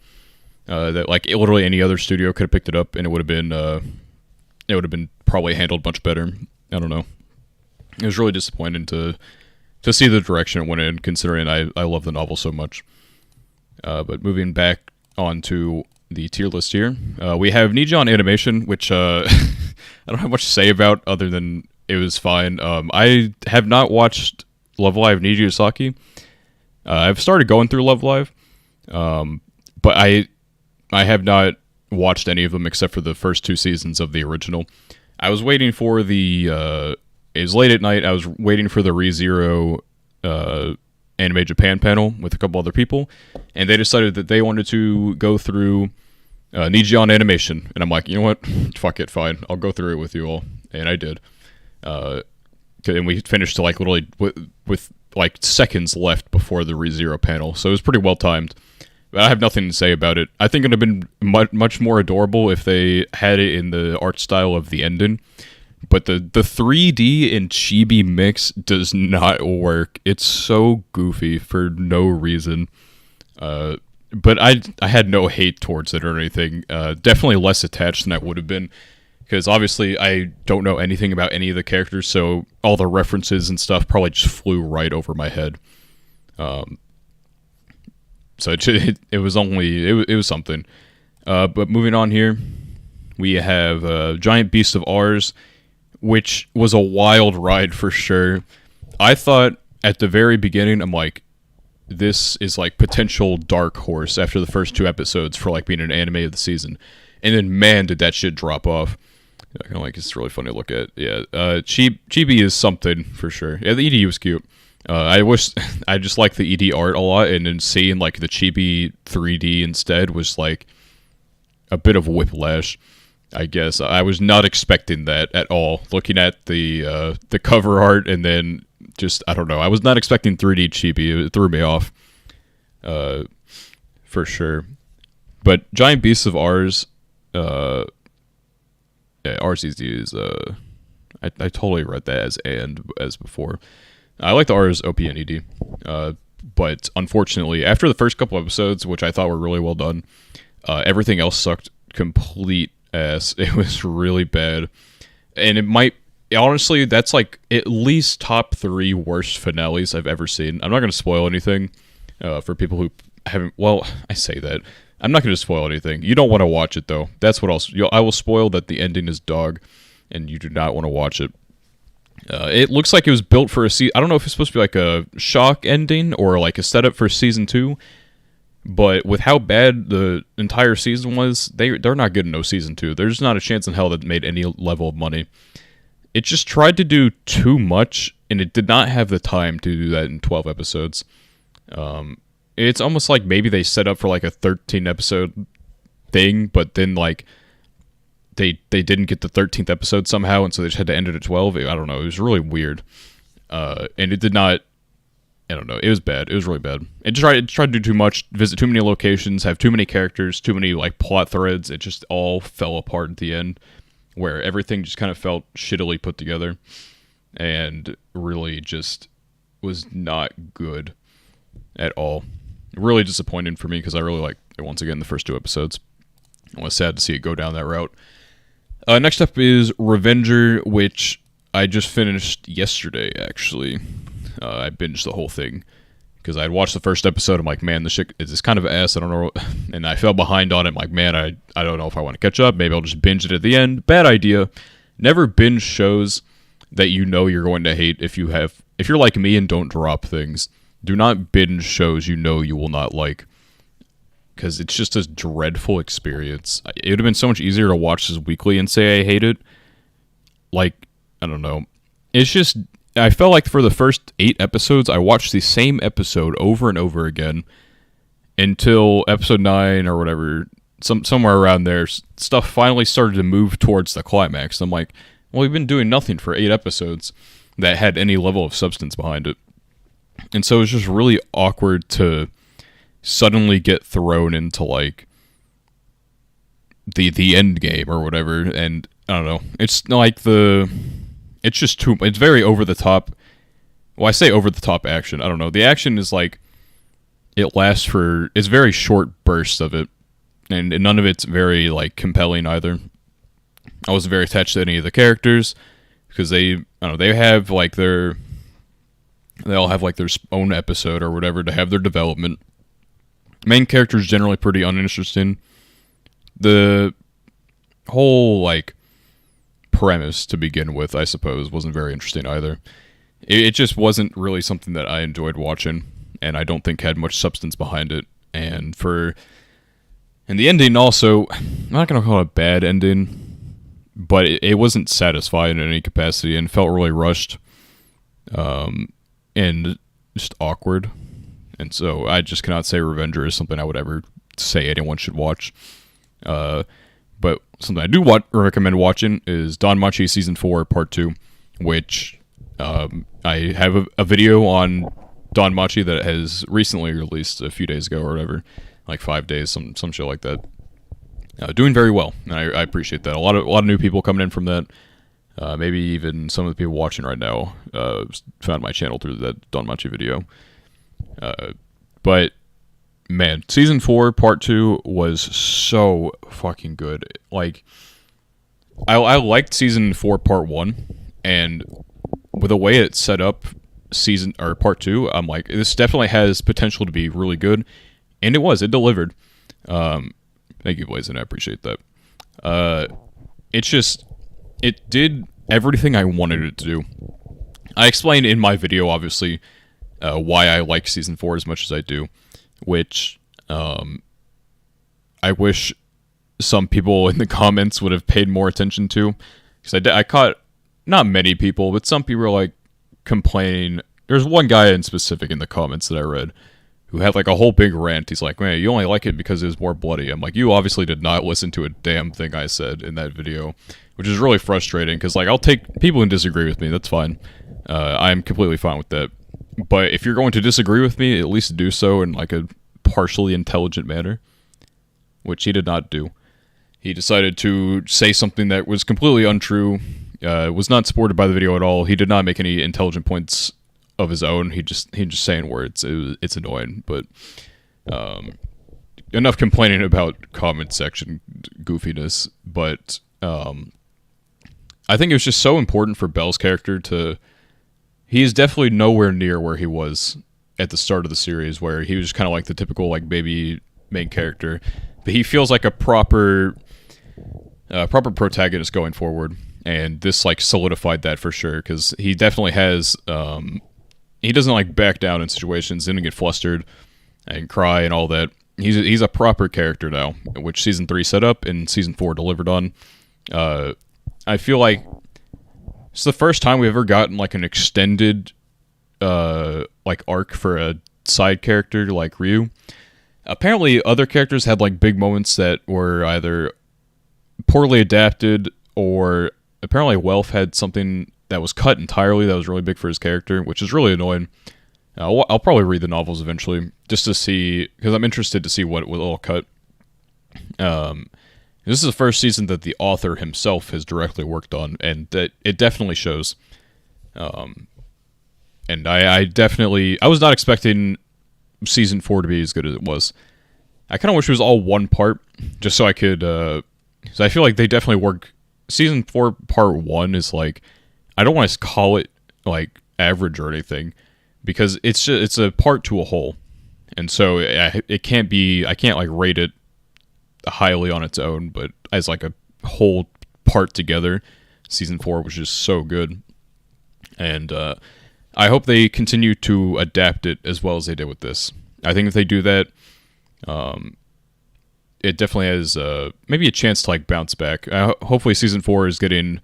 That like literally any other studio could have picked it up and it would have been probably handled much better. I don't know. It was really disappointing to see the direction it went in, considering I love the novel so much. But moving back onto the tier list here, we have Nijiyon Animation, which I don't have much to say about other than it was fine. I have not watched Love Live Nijiyo. I've started going through Love Live, but I have not watched any of them except for the first 2 seasons of the original. I was waiting for the it was late at night. I was waiting for the ReZero Anime Japan panel with a couple other people, and they decided that they wanted to go through Nijiyon Animation, and I'm like, you know what, fuck it, fine, I'll go through it with you all, and I did. And we finished to like literally with like seconds left before the ReZero panel, so it was pretty well timed. But I have nothing to say about it. I think it would have been much more adorable if they had it in the art style of the ending. But the 3D and chibi mix does not work. It's so goofy for no reason. But I had no hate towards it or anything. Definitely less attached than I would have been. Because obviously I don't know anything about any of the characters, so all the references and stuff probably just flew right over my head. So it was only... It was something. But moving on here, we have Giant Beasts of Ars, which was a wild ride for sure. I thought at the very beginning, I'm like, this is like potential dark horse after the first 2 episodes for like being an anime of the season. And then, man, did that shit drop off. I kind of like, it's really funny to look at. Yeah, Chibi is something for sure. Yeah, the ED was cute. I just like the ED art a lot, and then seeing like the Chibi 3D instead was like a bit of whiplash, I guess. I was not expecting that at all. Looking at the cover art, and then just, I don't know. I was not expecting 3D Chibi. It threw me off, for sure. But Giant Beasts of Ars, RCZ is I totally read that as before. I like the R's, OP, and ED, but unfortunately, after the first couple episodes, which I thought were really well done, everything else sucked complete ass. It was really bad, and it might, honestly, that's like at least top 3 worst finales I've ever seen. I'm not going to spoil anything for people who haven't. Well, I say that. I'm not going to spoil anything. You don't want to watch it, though. That's what I will spoil that the ending is dog, and you do not want to watch it. It looks like it was built for a season. I don't know if it's supposed to be like a shock ending or like a setup for season 2, but with how bad the entire season was, they're not getting no season 2. There's not a chance in hell that it made any level of money. It just tried to do too much, and it did not have the time to do that in 12 episodes. It's almost like maybe they set up for like a 13 episode thing, but then like they didn't get the 13th episode somehow, and so they just had to end it at 12. I don't know. It was really weird. And it did not... I don't know. It was bad. It was really bad. It tried to do too much, visit too many locations, have too many characters, too many like plot threads. It just all fell apart at the end, where everything just kind of felt shittily put together, and really just was not good at all. Really disappointing for me, because I really liked it once again the first 2 episodes. I was sad to see it go down that route. Next up is Revenger, which I just finished yesterday, actually. I binged the whole thing, because I had watched the first episode. I'm like, man, this shit is kind of ass. I don't know. And I fell behind on it. I'm like, man, I don't know if I want to catch up. Maybe I'll just binge it at the end. Bad idea. Never binge shows that you know you're going to hate if you're like me and don't drop things. Do not binge shows you know you will not like, because it's just a dreadful experience. It would have been so much easier to watch this weekly and say I hate it. Like, I don't know. It's just, I felt like for the first 8 episodes, I watched the same episode over and over again until episode 9 or whatever, somewhere around there, stuff finally started to move towards the climax. I'm like, well, we've been doing nothing for 8 episodes that had any level of substance behind it. And so it's just really awkward to suddenly get thrown into like the end game or whatever. And I don't know. It's like it's just too. It's very over the top. Well, I say over the top action. I don't know. The action is like it lasts for. It's very short bursts of it, and none of it's very like compelling either. I wasn't very attached to any of the characters because they. I don't know. They have like their. They all have like their own episode or whatever to have their development. Main character is generally pretty uninteresting. The whole like premise to begin with, I suppose, wasn't very interesting either. it just wasn't really something that I enjoyed watching, and I don't think had much substance behind it. And the ending also, I'm not gonna call it a bad ending, but it wasn't satisfying in any capacity and felt really rushed, and just awkward. And so I just cannot say Revenger is something I would ever say anyone should watch. But something I do recommend watching is DanMachi Season 4 Part 2, which I have a video on DanMachi that has recently released a few days ago or whatever, like 5 days, some shit like that. Doing very well, and I appreciate that. A lot of new people coming in from that. Maybe even some of the people watching right now found my channel through that DanMachi video. But man, Season 4 Part 2 was so fucking good. Like, I liked Season 4 Part 1, and with the way it's set up, Part 2, I'm like, this definitely has potential to be really good, and it delivered. Thank you, Blazin', I appreciate that. It did everything I wanted it to do. I explained in my video, obviously, why I like Season 4 as much as I do, which I wish some people in the comments would have paid more attention to, because I caught not many people, but some people were like complaining. There's one guy in specific in the comments that I read who had like a whole big rant. He's like, man, you only like it because it was more bloody. I'm like, you obviously did not listen to a damn thing I said in that video, which is really frustrating, because like, I'll take people who disagree with me, that's fine. I'm completely fine with that. But if you're going to disagree with me, at least do so in like a partially intelligent manner, which he did not do. He decided to say something that was completely untrue, was not supported by the video at all. He did not make any intelligent points of his own. He just saying words. It's annoying, but enough complaining about comment section goofiness. But I think it was just so important for Bell's character to. He is definitely nowhere near where he was at the start of the series, where he was just kind of like the typical like baby main character, but he feels like a proper protagonist going forward, and this like solidified that for sure, because he definitely has he doesn't like back down in situations, didn't get flustered and cry and all that. He's a proper character now, which Season 3 set up and Season 4 delivered on. I feel like it's the first time we've ever gotten like an extended like arc for a side character like Ryu. Apparently other characters had like big moments that were either poorly adapted, or apparently Welf had something that was cut entirely that was really big for his character, which is really annoying. I'll probably read the novels eventually just to see, because I'm interested to see what will all cut. This is the first season that the author himself has directly worked on, and that it definitely shows. And I was not expecting Season 4 to be as good as it was. I kind of wish it was all one part, just so I could, because I feel like they definitely work. Season 4 Part 1 is like, I don't want to call it like average or anything, because it's a part to a whole, and so it can't be. I can't like rate it highly on its own, but as like a whole part together, Season 4 was just so good, and I hope they continue to adapt it as well as they did with this. I think if they do that, it definitely has maybe a chance to like bounce back. Hopefully Season 4 is getting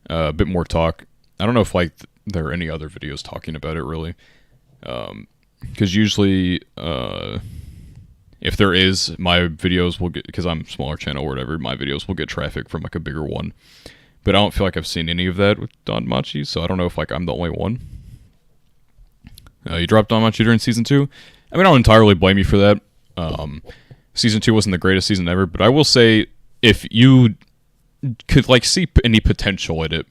a bit more talk. I don't know if like there are any other videos talking about it really, because usually if there is, my videos will get, because I'm a smaller channel or whatever, my videos will get traffic from like a bigger one. But I don't feel like I've seen any of that with DanMachi, so I don't know if like I'm the only one. You dropped DanMachi during Season 2. I mean, I don't entirely blame you for that. Season 2 wasn't the greatest season ever, but I will say, if you could like see any potential in it,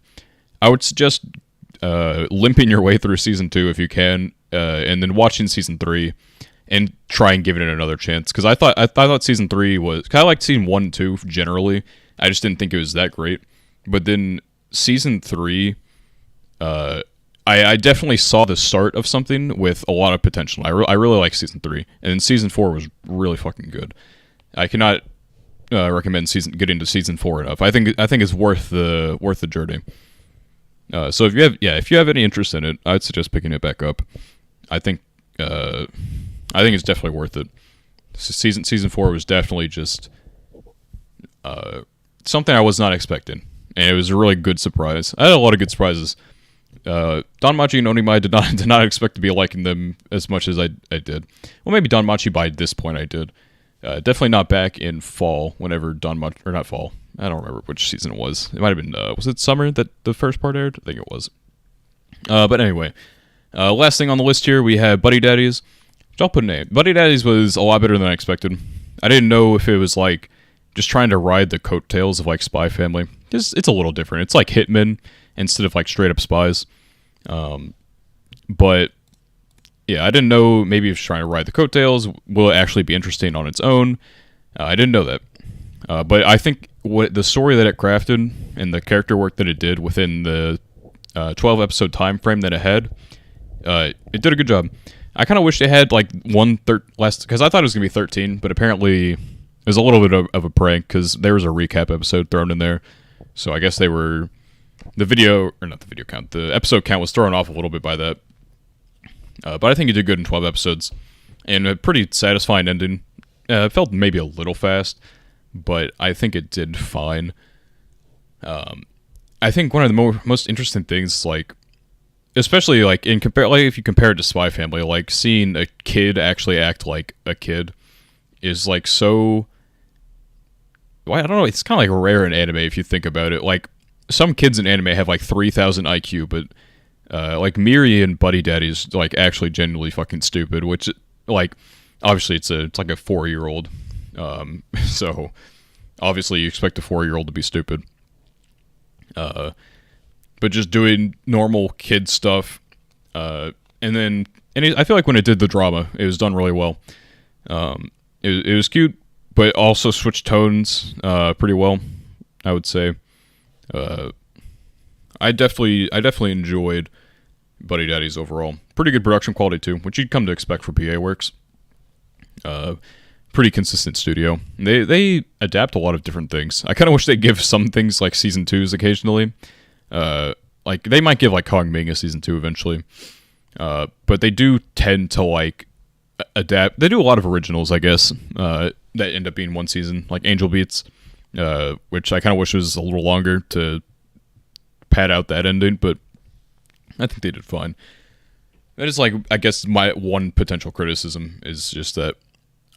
I would suggest limping your way through Season 2 if you can, and then watching Season 3 and try and give it another chance. Because I thought Season 3 was, I liked Season 1 and 2 generally. I just didn't think it was that great. But then Season 3, I definitely saw the start of something with a lot of potential. I really like Season 3, and then Season 4 was really fucking good. I cannot recommend getting to Season 4 enough. I think it's worth the journey. So if you have any interest in it, I'd suggest picking it back up. I think it's definitely worth it. Season 4 was definitely just something I was not expecting, and it was a really good surprise. I had a lot of good surprises. DanMachi and Onimai did not expect to be liking them as much as I did. Well, maybe DanMachi by this point I did. Definitely not back in fall, whenever DanMachi, or not fall. I don't remember which season it was. It might have been, was it summer that the first part aired? I think it was. But anyway, last thing on the list here, we have Buddy Daddies, which I'll put a name. Buddy Daddies was a lot better than I expected. I didn't know if it was like just trying to ride the coattails of like Spy Family. It's a little different. It's like Hitmen instead of like straight up spies. But yeah, I didn't know maybe it was trying to ride the coattails. Will it actually be interesting on its own? I didn't know that. But I think what the story that it crafted and the character work that it did within the 12 episode time frame that it had, it did a good job. I kind of wish they had like last, because I thought it was gonna be 13, but apparently it was a little bit of a prank because there was a recap episode thrown in there. So I guess the episode count was thrown off a little bit by that. But I think it did good in 12 episodes and a pretty satisfying ending. It felt maybe a little fast, but I think it did fine. I think one of the most interesting things, like, especially like if you compare it to Spy Family, like seeing a kid actually act like a kid is like so. Well, I don't know. It's kind of like rare in anime if you think about it. Like some kids in anime have like 3,000 IQ, but like Miri and Buddy Daddy's like actually genuinely fucking stupid. Which like obviously it's like a 4-year-old, so obviously you expect a 4-year-old to be stupid. But just doing normal kid stuff, I feel like when it did the drama, it was done really well. It was cute, but also switched tones pretty well, I would say. I definitely enjoyed Buddy Daddies overall. Pretty good production quality too, which you'd come to expect for PA Works. Pretty consistent studio. They adapt a lot of different things. I kind of wish they give some things like season 2s occasionally. Like they might give like Kong Ming a season 2 eventually. But they do tend to like adapt. They do a lot of originals, I guess, that end up being one season, like Angel Beats, which I kind of wish was a little longer to pad out that ending, but I think they did fine. That is like, I guess my one potential criticism is just that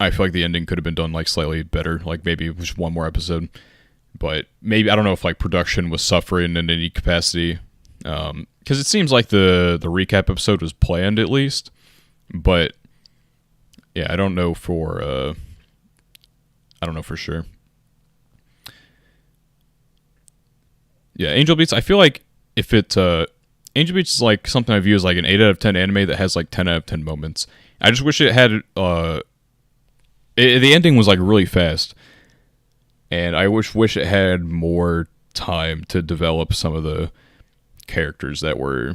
I feel like the ending could have been done like slightly better, like maybe just one more episode. But maybe, I don't know if like production was suffering in any capacity, because it seems like the recap episode was planned at least, but yeah, I don't know for sure. Yeah, Angel Beats, I feel like if Angel Beats is like something I view as like an 8 out of 10 anime that has like 10 out of 10 moments. I just wish it had the ending was like really fast, and I wish it had more time to develop some of the characters that were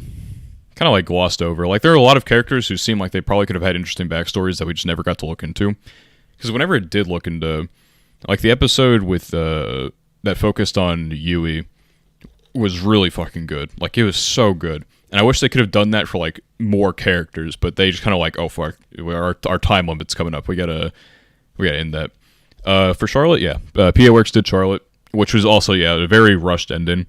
kind of like glossed over. Like there are a lot of characters who seem like they probably could have had interesting backstories that we just never got to look into. Because whenever it did look into, like the episode with that focused on Yui was really fucking good. Like it was so good. And I wish they could have done that for like more characters, but they just kind of like, oh fuck, our time limit's coming up. We gotta end that. For Charlotte, yeah, PA Works did Charlotte, which was also a very rushed ending,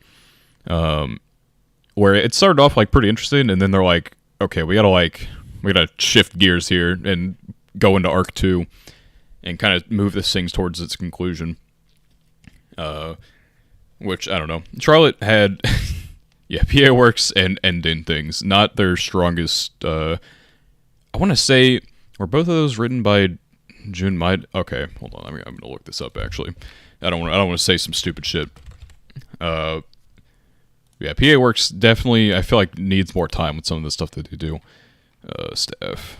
where it started off like pretty interesting, and then they're like, okay, we gotta shift gears here and go into arc 2 and kind of move this thing towards its conclusion. Which I don't know. Charlotte had PA Works and ending things, not their strongest. I want to say, were both of those written by Jun Maeda? Okay, hold on. I'm gonna look this up. Actually, I don't want to say some stupid shit. PA Works definitely, I feel like, needs more time with some of the stuff that they do. Staff.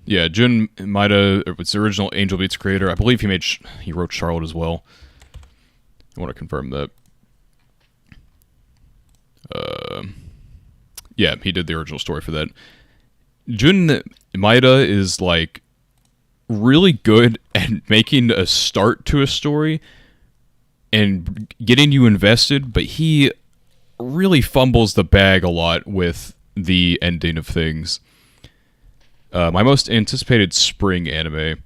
Yeah, Jun Maeda was the original Angel Beats creator. I believe he wrote Charlotte as well. I want to confirm that. Yeah, he did the original story for that. Jun Maeda is like really good at making a start to a story and getting you invested, but he really fumbles the bag a lot with the ending of things. My most anticipated spring anime,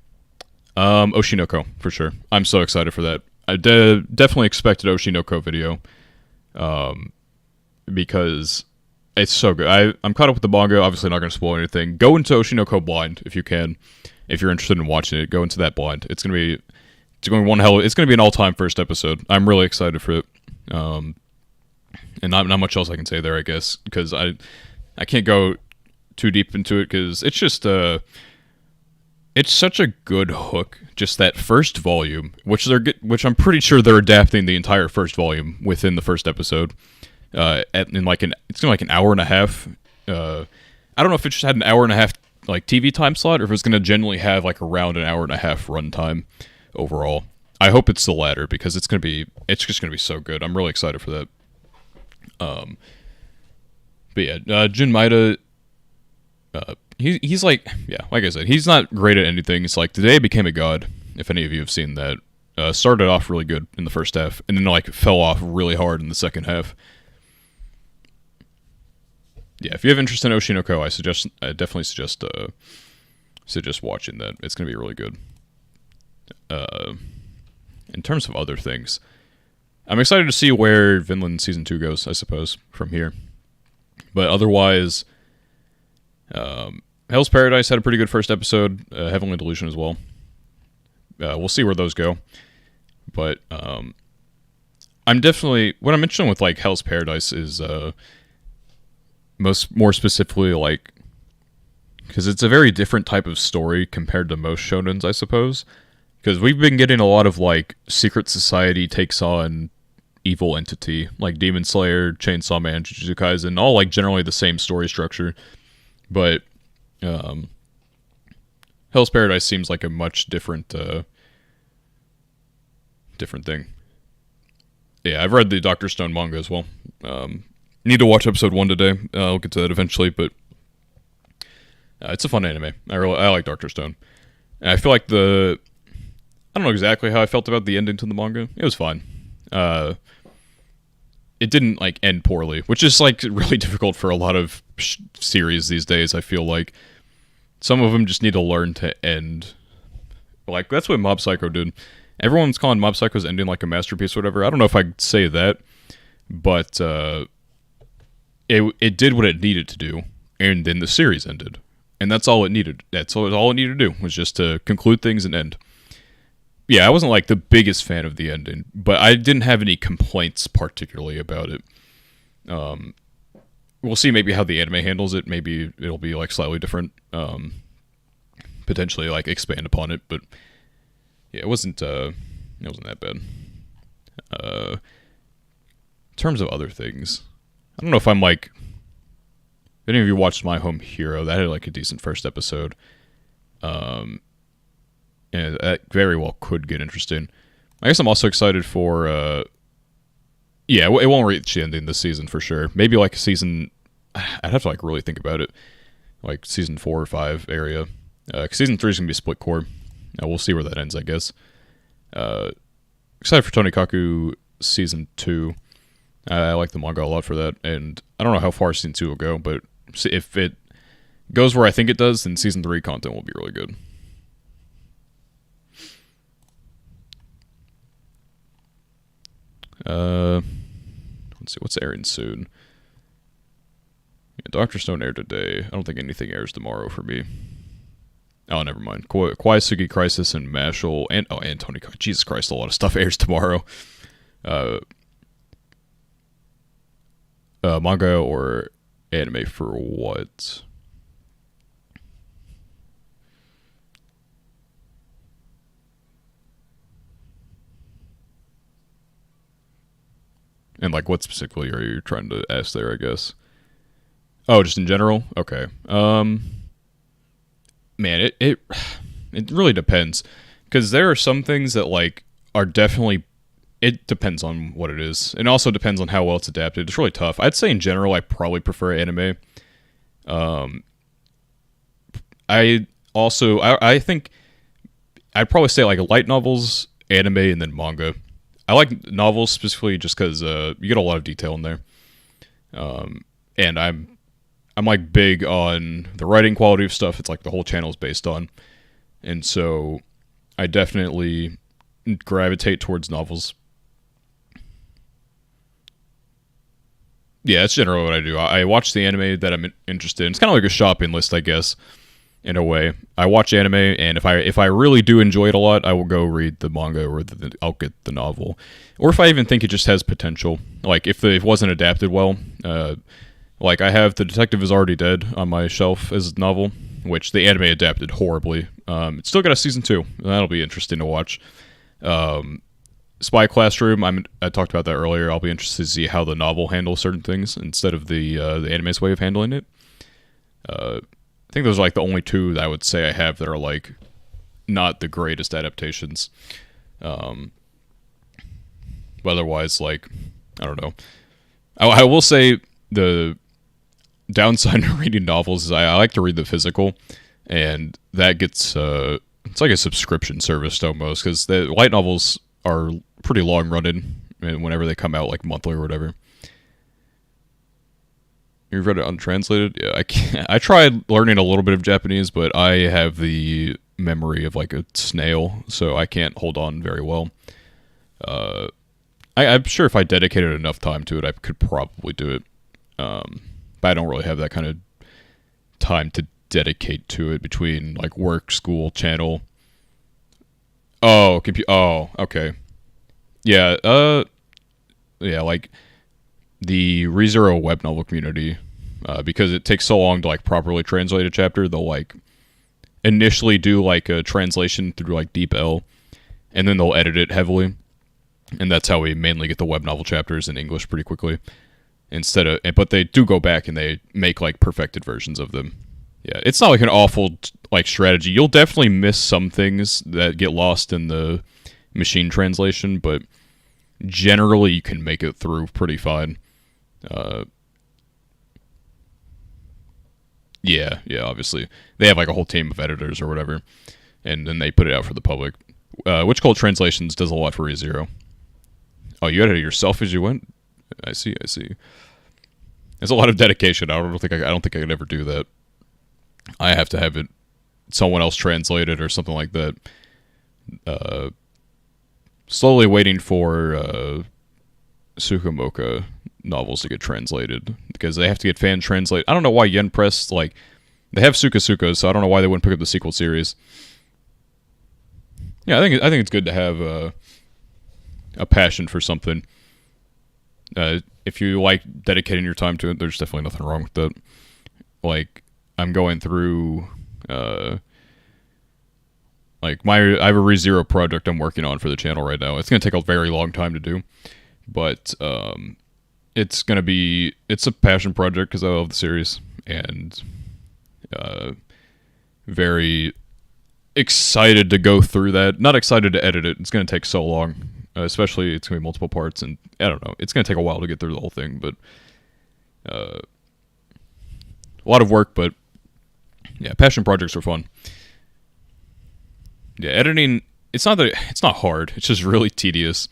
Oshinoko, for sure. I'm so excited for that. I definitely expected Oshinoko video, because it's so good. I'm caught up with the manga. Obviously, not going to spoil anything. Go into Oshinoko blind if you can. If you're interested in watching it, go into that blind. It's going to be an all-time first episode. I'm really excited for it. And not much else I can say there, I guess, because I can't go too deep into it because it's just it's such a good hook. Just that first volume, which I'm pretty sure they're adapting the entire first volume within the first episode. It's gonna be like an hour and a half. I don't know if it just had an hour and a half like TV time slot, or if it's gonna generally have like around an hour and a half runtime overall. I hope it's the latter because it's just gonna be so good. I'm really excited for that. But yeah, Jun Maeda, he's like I said, he's not great at anything. It's like Today Became a God. If any of you have seen that, started off really good in the first half, and then like fell off really hard in the second half. Yeah, if you have interest in Oshinoko, I definitely suggest watching that. It's gonna be really good. In terms of other things, I'm excited to see where Vinland Season 2 goes, I suppose, from here. But otherwise, Hell's Paradise had a pretty good first episode. Heavenly Delusion as well. We'll see where those go. But I'm definitely... What I'm interested in with like Hell's Paradise is more specifically like... Because it's a very different type of story compared to most shonens, I suppose. Because we've been getting a lot of like secret society takes on evil entity, like Demon Slayer, Chainsaw Man, Jujutsu Kaisen, all like generally the same story structure. But Hell's Paradise seems like a much different thing. Yeah, I've read the Dr. Stone manga as well. Need to watch episode 1 today. I'll get to that eventually, but it's a fun anime. I like Dr. Stone. And I feel like I don't know exactly how I felt about the ending to the manga. It was fine. It didn't like end poorly, which is like really difficult for a lot of series these days. I feel like some of them just need to learn to end. Like that's what Mob Psycho did. Everyone's calling Mob Psycho's ending like a masterpiece or whatever. I don't know if I'd say that, but it did what it needed to do, and then the series ended, and that's all it needed. That's all it needed to do was just to conclude things and end. Yeah, I wasn't like the biggest fan of the ending, but I didn't have any complaints particularly about it. We'll see maybe how the anime handles it. Maybe it'll be like slightly different. Potentially like expand upon it, but yeah, it wasn't that bad. In terms of other things, I don't know if I'm like... If any of you watched My Home Hero, that had like a decent first episode. And that very well could get interesting. I guess I'm also excited for... it won't reach the ending this season for sure. Maybe like season... I'd have to like really think about it. Like season 4 or 5 area. Season 3 is going to be split core. We'll see where that ends, I guess. Excited for Tonikaku season 2. I like the manga a lot for that. And I don't know how far season 2 will go, but if it goes where I think it does, then season 3 content will be really good. Let's see, what's airing soon? Yeah, Dr. Stone aired today. I don't think anything airs tomorrow for me. Oh, never mind. Koisugi Crisis and Mashal and Tonikaku. Jesus Christ, a lot of stuff airs tomorrow. Manga or anime for what? And like, what specifically are you trying to ask there, I guess? Oh, just in general? Okay. Man, it really depends. Because there are some things that like are definitely... It depends on what it is. It also depends on how well it's adapted. It's really tough. I'd say in general, I probably prefer anime. I think I'd probably say like light novels, anime, and then manga. I like novels specifically just because you get a lot of detail in there. And I'm like big on the writing quality of stuff. It's like the whole channel is based on, and so I definitely gravitate towards novels. Yeah, that's generally what I do. I watch the anime that I'm interested in. It's kind of like a shopping list, I guess, in a way. I watch anime, and if I really do enjoy it a lot, I will go read the manga, or I'll get the novel. Or if I even think it just has potential, like if it wasn't adapted well. Like I have The Detective Is Already Dead on my shelf as a novel, which the anime adapted horribly. It's still got a season 2, and that'll be interesting to watch. Spy Classroom, I talked about that earlier. I'll be interested to see how the novel handles certain things instead of the anime's way of handling it. I think those are like the only 2 that I would say I have that are like not the greatest adaptations. But otherwise, like, I don't know. I will say the downside to reading novels is I like to read the physical, and that gets it's like a subscription service almost, because the light novels are pretty long running, and whenever they come out, like monthly or whatever. You've read it untranslated? Yeah, I tried learning a little bit of Japanese, but I have the memory of like a snail, so I can't hold on very well. I'm sure if I dedicated enough time to it, I could probably do it. But I don't really have that kind of time to dedicate to it between like work, school, channel. Oh, oh, okay. Yeah, yeah, like the ReZero web novel community, because it takes so long to like properly translate a chapter, they'll like initially do like a translation through like DeepL, and then they'll edit it heavily, and that's how we mainly get the web novel chapters in English pretty quickly. But they do go back and they make like perfected versions of them. Yeah, it's not like an awful like strategy. You'll definitely miss some things that get lost in the machine translation, but generally you can make it through pretty fine. Yeah, obviously. They have like a whole team of editors or whatever, and then they put it out for the public. Witch Cult Translations does a lot for ReZero. Oh, you edited it yourself as you went? I see. There's a lot of dedication. I don't think I could ever do that. I have to have it someone else translate it or something like that. Slowly waiting for Tsukumoka novels to get translated, because they have to get fan translate. I don't know why Yen Press, like, they have Suka, so I don't know why they wouldn't pick up the sequel series. Yeah, I think it's good to have a passion for something. If you like dedicating your time to it, there's definitely nothing wrong with that. Like, I'm going through like I have a ReZero project I'm working on for the channel right now. It's going to take a very long time to do, but it's a passion project because I love the series, and very excited to go through that. Not excited to edit it. It's going to take so long, especially it's going to be multiple parts, and I don't know. It's going to take a while to get through the whole thing, but a lot of work, but yeah, passion projects are fun. Yeah, editing, it's not hard. It's just really tedious.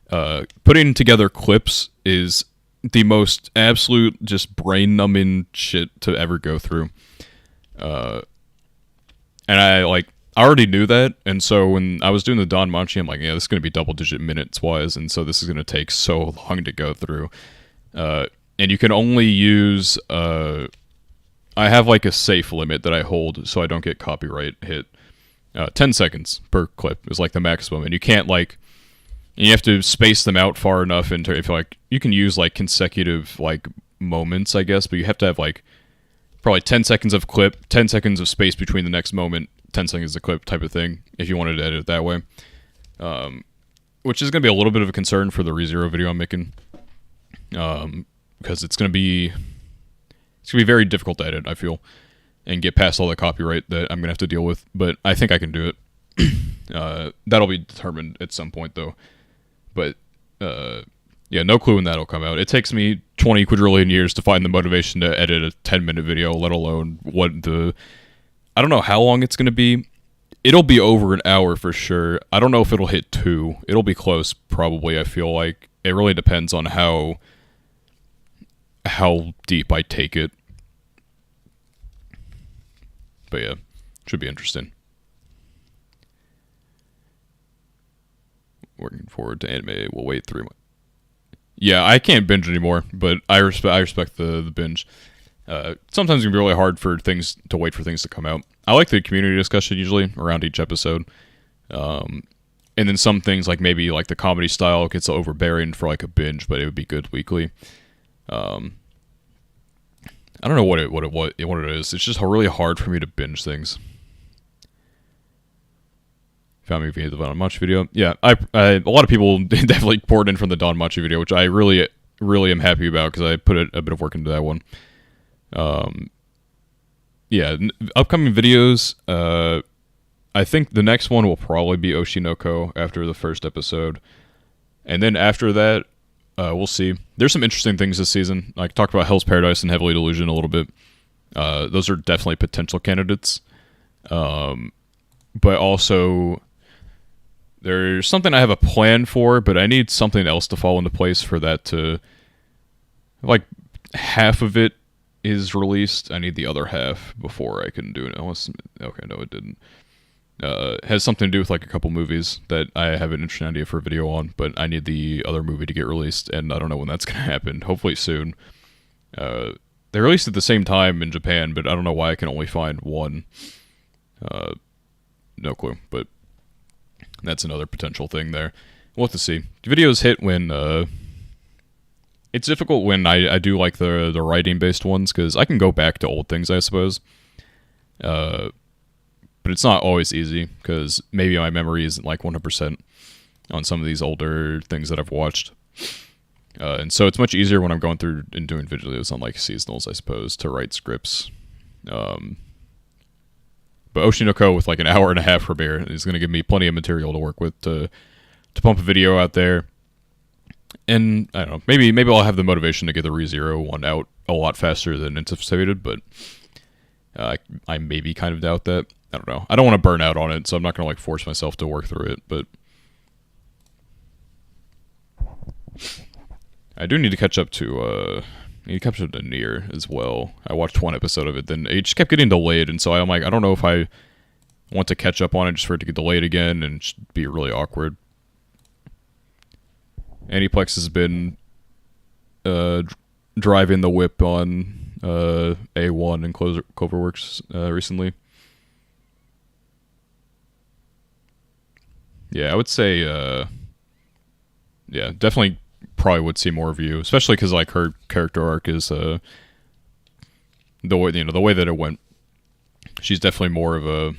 Putting together clips is the most absolute just brain-numbing shit to ever go through. And I already knew that, and so when I was doing the DanMachi, I'm like, yeah, this is going to be double-digit minutes-wise, and so this is going to take so long to go through. And you can only use... I have like a safe limit that I hold so I don't get copyright hit. 10 seconds per clip is like the maximum, and you can't you have to space them out far enough into, if like, you can use like consecutive like moments, I guess, but you have to have like probably 10 seconds of clip, 10 seconds of space between the next moment, 10 seconds of clip type of thing, if you wanted to edit it that way. Which is going to be a little bit of a concern for the ReZero video I'm making. Because it's going to be very difficult to edit, I feel, and get past all the copyright that I'm going to have to deal with, but I think I can do it. That'll be determined at some point, though. But, yeah, no clue when that'll come out. It takes me 20 quadrillion years to find the motivation to edit a 10-minute video, let alone I don't know how long it's going to be. It'll be over an hour for sure. I don't know if it'll hit 2. It'll be close, probably, I feel like. It really depends on how how deep I take it. But yeah, should be interesting. Working forward to anime. We'll wait 3 months. Yeah, I can't binge anymore, but I respect the binge. Sometimes it can be really hard for things to wait for things to come out. I like the community discussion usually around each episode. And then some things like maybe like the comedy style gets overbearing for like a binge, but it would be good weekly. I don't know what it is. It's just really hard for me to binge things. Found me via the DanMachi video. Yeah, a lot of people definitely poured in from the DanMachi video, which I really am happy about because I put a bit of work into that one. Yeah, upcoming videos. I think the next one will probably be Oshinoko after the first episode, and then after that, we'll see. There's some interesting things this season. I talked about Hell's Paradise and Heavily Delusion a little bit. Those are definitely potential candidates, but also there's something I have a plan for, but I need something else to fall into place for that to, like, half of it is released. I need the other half before I can do it. Okay, no, it didn't. Has something to do with like a couple movies that I have an interesting idea for a video on, but I need the other movie to get released, and I don't know when that's going to happen. Hopefully soon. They released at the same time in Japan, but I don't know why I can only find one. No clue, but that's another potential thing there. We'll have to see. Videos hit when it's difficult when I do like the writing based ones, because I can go back to old things, I suppose. But it's not always easy, because maybe my memory isn't like 100% on some of these older things that I've watched. And so it's much easier when I'm going through and doing videos on like seasonals, I suppose, to write scripts. But Oshinoko with like an hour and a half premiere is going to give me plenty of material to work with to pump a video out there. And I don't know, maybe I'll have the motivation to get the ReZero one out a lot faster than anticipated, but I maybe kind of doubt that. I don't know. I don't want to burn out on it, so I'm not going to like force myself to work through it, but I do need to catch up to Nier as well. I watched one episode of it, then it just kept getting delayed, and so I'm like, I don't know if I want to catch up on it just for it to get delayed again and just be really awkward. Aniplex has been driving the whip on A1 and Cloverworks recently. Yeah, I would say, yeah, definitely probably would see more of you, especially because like her character arc is the way that it went. She's definitely more of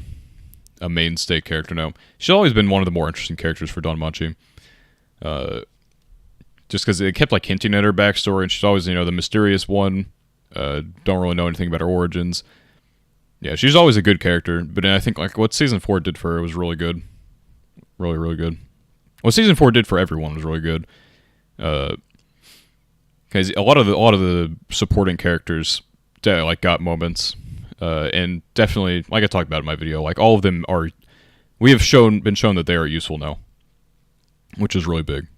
a mainstay character now. She's always been one of the more interesting characters for DanMachi. Just because it kept like hinting at her backstory, and she's always the mysterious one. Don't really know anything about her origins. Yeah, she's always a good character, but I think like what season 4 did for her was really good. Really, really good. What season 4 did for everyone was really good. Because a lot of the supporting characters like got moments, and definitely, like I talked about in my video, like all of them are. We have been shown that they are useful now, which is really big.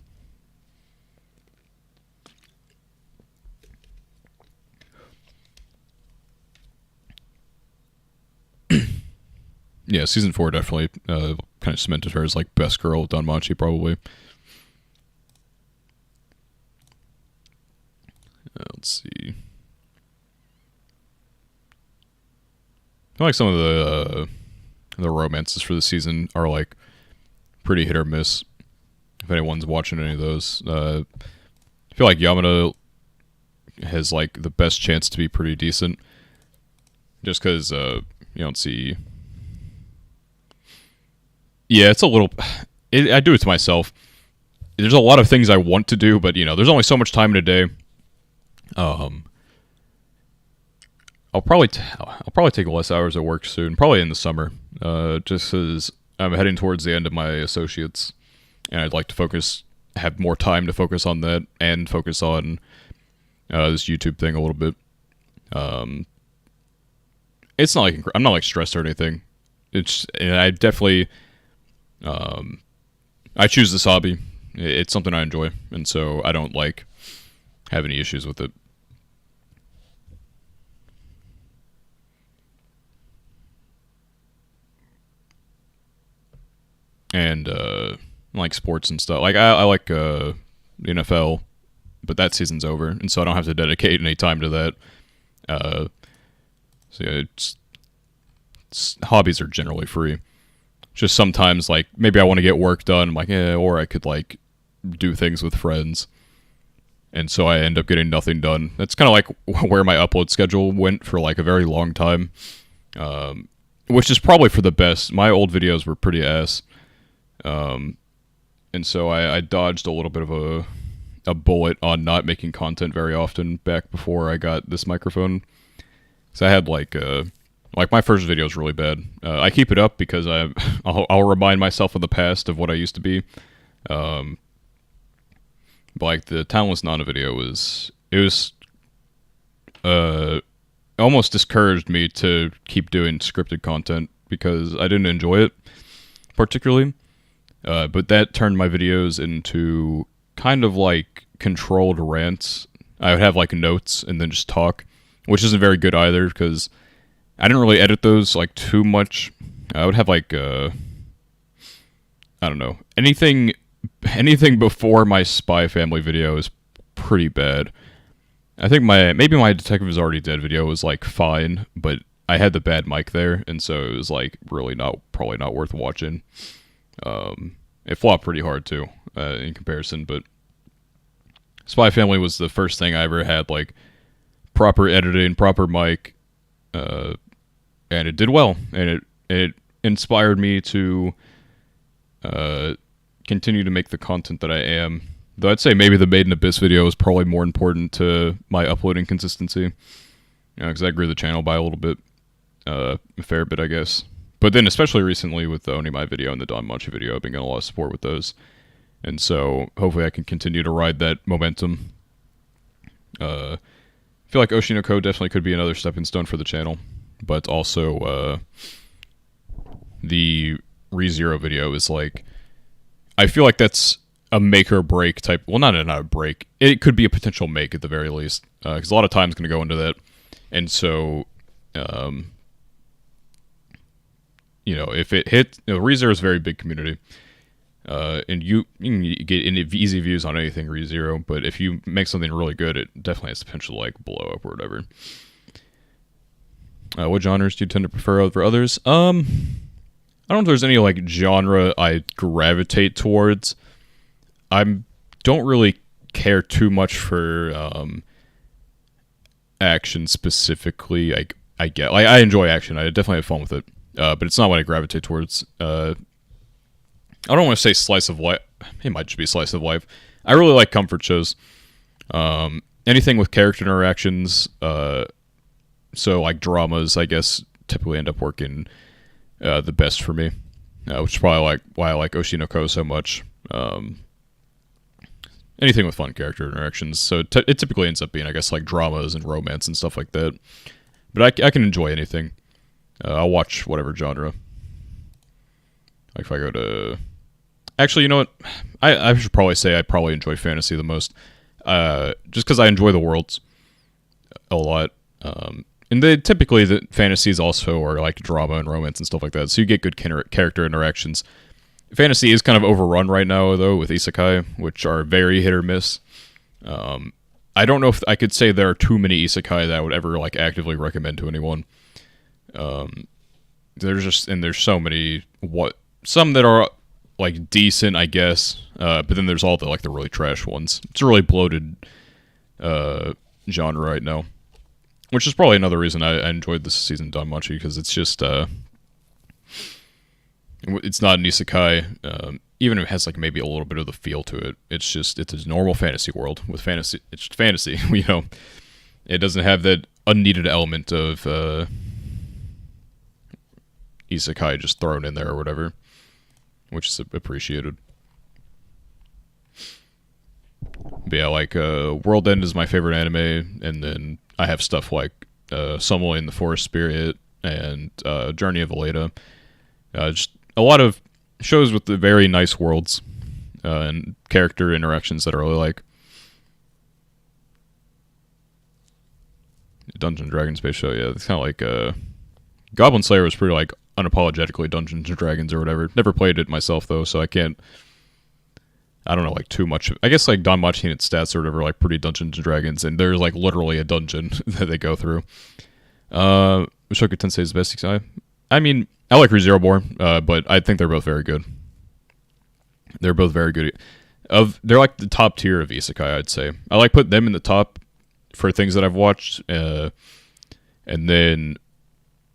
Yeah, season 4 definitely kind of cemented her as like best girl of DanMachi, probably. Let's see. I feel like some of the romances for the season are like pretty hit or miss. If anyone's watching any of those, I feel like Yamada has like the best chance to be pretty decent, just because you don't see. Yeah, it's a little. I do it to myself. There's a lot of things I want to do, but there's only so much time in a day. I'll probably take less hours at work soon, probably in the summer, just because I'm heading towards the end of my associates, and I'd like to have more time to focus on that, and focus on this YouTube thing a little bit. It's not like I'm not like stressed or anything. And I definitely, I choose this hobby. It's something I enjoy, and so I don't like have any issues with it. and like sports and stuff. Like I like the NFL, but that season's over, and so I don't have to dedicate any time to that. So yeah, hobbies are generally free. Just sometimes, like, maybe I want to get work done, I'm like, or I could, like, do things with friends. And so I end up getting nothing done. That's kind of like where my upload schedule went for, like, a very long time. Which is probably for the best. My old videos were pretty ass. And so I dodged a little bit of a bullet on not making content very often back before I got this microphone. So I had, like my first video is really bad. I keep it up because I'll remind myself of the past of what I used to be. But like the Talentless Nana video was almost discouraged me to keep doing scripted content because I didn't enjoy it particularly. But that turned my videos into kind of like controlled rants. I would have like notes and then just talk, which isn't very good either because I didn't really edit those like too much. I would have like I don't know, anything before my Spy Family video is pretty bad. I think maybe my Detective Is Already Dead video was like fine, but I had the bad mic there, and so it was like really probably not worth watching. It flopped pretty hard too in comparison, but Spy Family was the first thing I ever had like proper editing, proper mic. And it did well, and it inspired me to continue to make the content that I am. Though I'd say maybe the Made in Abyss video is probably more important to my uploading consistency, because I grew the channel by a little bit, a fair bit, I guess. But then, especially recently with the Onimai video and the DanMachi video, I've been getting a lot of support with those, and so hopefully I can continue to ride that momentum. I feel like Oshinoko definitely could be another stepping stone for the channel. But also, the ReZero video is like, I feel like that's a make or break type. Well, not a break. It could be a potential make at the very least, because a lot of time's going to go into that. And so, if it hits, ReZero is a very big community, and you can get easy views on anything ReZero. But if you make something really good, it definitely has the potential to like blow up or whatever. What genres do you tend to prefer over others? I don't know if there's any like genre I gravitate towards. I don't really care too much for action specifically. I get like I enjoy action. I definitely have fun with it, but it's not what I gravitate towards. I don't want to say slice of life. It might just be slice of life. I really like comfort shows. Anything with character interactions. So, like, dramas, I guess, typically end up working the best for me, which is probably like why I like Oshinoko so much. Anything with fun character interactions. So, it typically ends up being, I guess, like, dramas and romance and stuff like that. But I can enjoy anything. I'll watch whatever genre. Like, if I go to... Actually, you know what? I should probably say I probably enjoy fantasy the most. Just because I enjoy the worlds a lot. And typically the fantasies also are like drama and romance and stuff like that, so you get good character interactions. Fantasy is kind of overrun right now, though, with isekai, which are very hit or miss. I don't know if I could say there are too many isekai that I would ever like actively recommend to anyone. There's so many some that are like decent, I guess, but then there's all the like the really trash ones. It's a really bloated genre right now. Which is probably another reason I enjoyed this season of DanMachi, because it's just, it's not an isekai, even if it has like maybe a little bit of the feel to it. It's a normal fantasy world with fantasy. It's just fantasy, It doesn't have that unneeded element of isekai just thrown in there or whatever, which is appreciated. But yeah, like, World End is my favorite anime, and then I have stuff like Summoning the Forest Spirit and Journey of Aleda. Just a lot of shows with the very nice worlds and character interactions that I really like. Dungeon Dragon Space Show, yeah, it's kind of like Goblin Slayer was pretty like unapologetically Dungeons and Dragons or whatever. Never played it myself though, so I can't. I don't know like too much. I guess like DanMachi and its stats or whatever like pretty Dungeons and Dragons, and there's like literally a dungeon that they go through. Mushoku Tensei is the best Isekai. I mean, I like ReZero more, but I think they're both very good. They're both very good. They're like the top tier of Isekai, I'd say. I like putting them in the top for things that I've watched, and then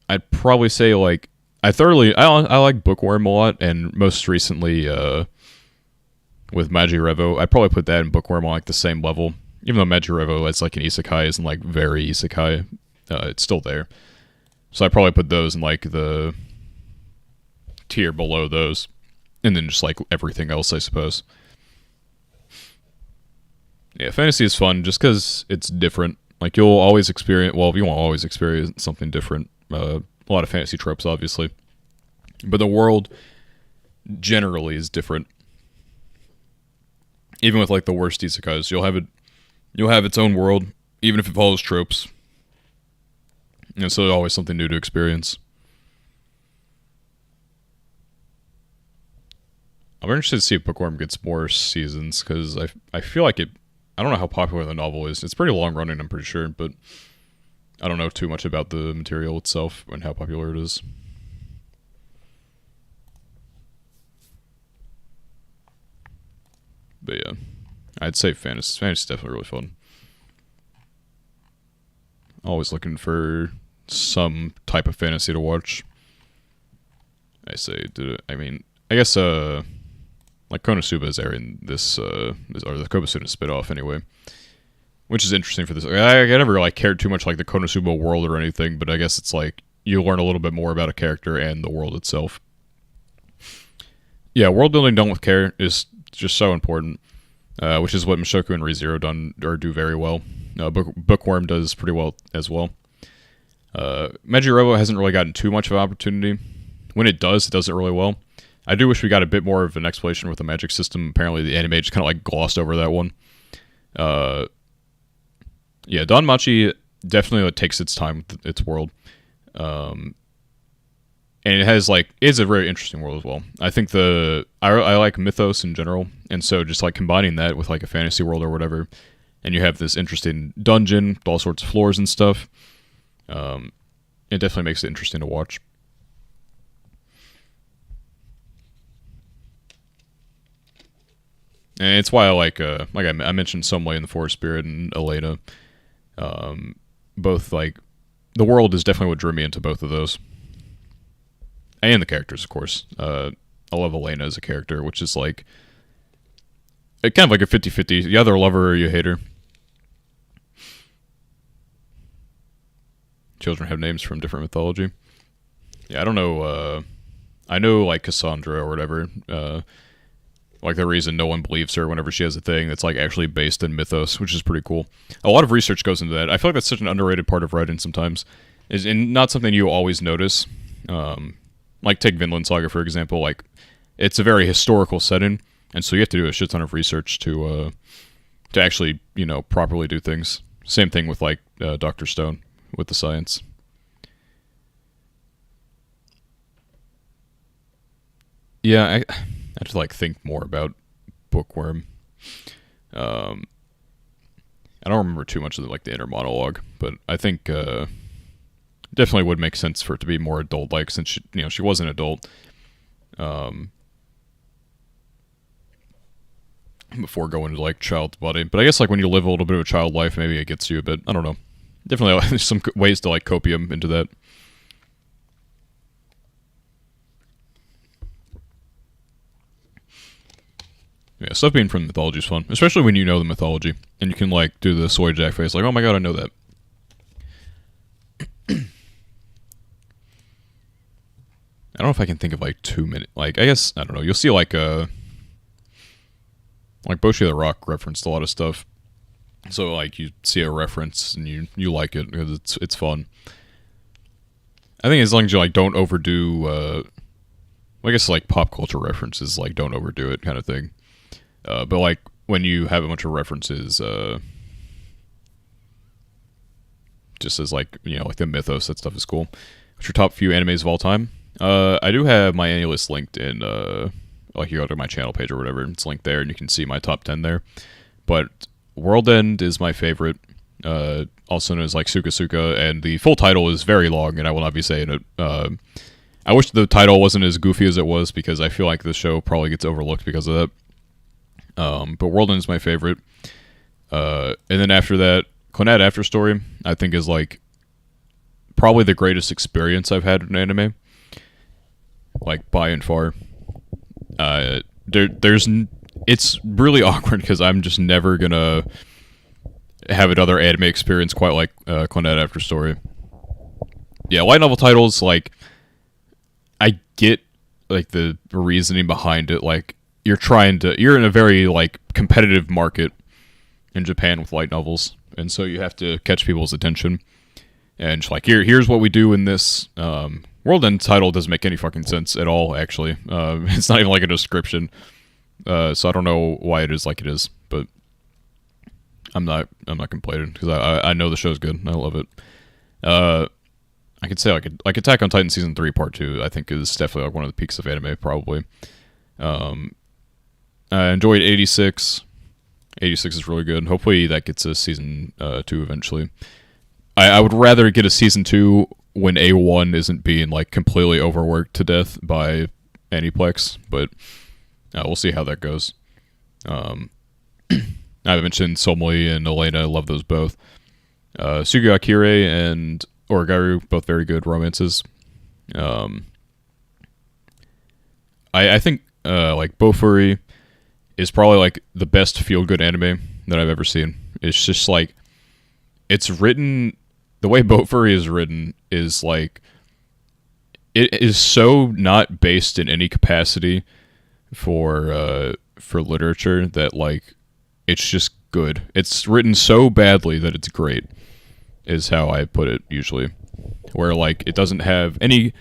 I'd probably say like I like Bookworm a lot, and most recently with Magi Revo, I'd probably put that and Bookworm on like the same level. Even though Magi Revo as like an Isekai isn't like very Isekai, it's still there. So I probably put those in like the tier below those, and then just like everything else, I suppose. Yeah, fantasy is fun just because it's different. Like you'll always experience. Well, you won't always experience something different. A lot of fantasy tropes, obviously, but the world generally is different. Even with like the worst isekais, you'll have its own world, even if it follows tropes. And so there's always something new to experience. I'm interested to see if Bookworm gets more seasons, because I feel like it. I don't know how popular the novel is. It's pretty long running, I'm pretty sure, but I don't know too much about the material itself and how popular it is. But yeah, I'd say fantasy. Fantasy's definitely really fun. Always looking for some type of fantasy to watch. I guess like Konosuba is airing this or the Konosuba spinoff anyway, which is interesting for this. I never like cared too much like the Konosuba world or anything, but I guess it's like you learn a little bit more about a character and the world itself. Yeah, world building done with care is just so important, which is what Mushoku and ReZero do very well. Bookworm does pretty well as well. Magi Revo hasn't really gotten too much of an opportunity. When it does it really well. I do wish we got a bit more of an explanation with the magic system. Apparently the anime just kind of like glossed over that one. Yeah, DanMachi definitely takes its time with its world. And it has like, it's a very interesting world as well. I think I like mythos in general, and so just like combining that with like a fantasy world or whatever, and you have this interesting dungeon with all sorts of floors and stuff, it definitely makes it interesting to watch. And it's why I like I mentioned Some Way in the Forest Spirit and Elena. Both like, the world is definitely what drew me into both of those. And the characters, of course. I love Elena as a character, which is like, kind of like a 50-50. You either love her or you hate her. Children have names from different mythology. Yeah, I don't know. I know like Cassandra or whatever. Like the reason no one believes her whenever she has a thing that's like actually based in mythos, which is pretty cool. A lot of research goes into that. I feel like that's such an underrated part of writing sometimes, and not something you always notice. Like take Vinland Saga for example. Like it's a very historical setting, and so you have to do a shit ton of research to actually properly do things. Same thing with like Dr. Stone with the science. Yeah, I have to like think more about Bookworm. I don't remember too much of the inner monologue, but I think definitely would make sense for it to be more adult-like, since she was an adult before going to like child's body. But I guess like when you live a little bit of a child life, maybe it gets you a bit. I don't know. Definitely there's some ways to like copium into that. Yeah, stuff being from mythology is fun, especially when you know the mythology and you can like do the soy jack face, like, oh my god, I know that. I don't know if I can think of like 2 minutes. Like, I guess I don't know. You'll see like Boshi the Rock referenced a lot of stuff, so like you see a reference and you like it because it's fun. I think as long as you like don't overdo, I guess like pop culture references, like don't overdo it kind of thing. But like when you have a bunch of references, just as like like the mythos, that stuff is cool. What's your top few animes of all time? I do have my annual list linked in, like you go to my channel page or whatever, it's linked there, and you can see my top 10 there. But World End is my favorite, also known as like Suka Suka, and the full title is very long, and I will not be saying it. I wish the title wasn't as goofy as it was, because I feel like the show probably gets overlooked because of that. But World End is my favorite. And then after that, Clannad After Story, I think is like probably the greatest experience I've had in anime. Like, by and far. It's really awkward because I'm just never gonna have another anime experience quite like Clannad After Story. Yeah, light novel titles, like, I get like the reasoning behind it. Like, you're in a very like competitive market in Japan with light novels, and so you have to catch people's attention. And just like, here's what we do in this. World End title doesn't make any fucking sense at all, actually. It's not even like a description. So I don't know why it is like it is, but I'm not complaining, because I know the show's good. I love it. I could say like Attack on Titan Season 3 Part 2, I think is definitely like one of the peaks of anime, probably. I enjoyed 86. 86 is really good. Hopefully that gets a Season 2 eventually. I would rather get a Season 2 when A1 isn't being like completely overworked to death by Aniplex, but we'll see how that goes. I mentioned Somli and Elena. I love those both. Suga Akire and Origaru, both very good romances. I think like Bofuri is probably like the best feel-good anime that I've ever seen. It's just like, it's written, the way Bofuri is written is like, it is so not based in any capacity for literature that like, it's just good. It's written so badly that it's great, is how I put it usually. Where like, it doesn't have any,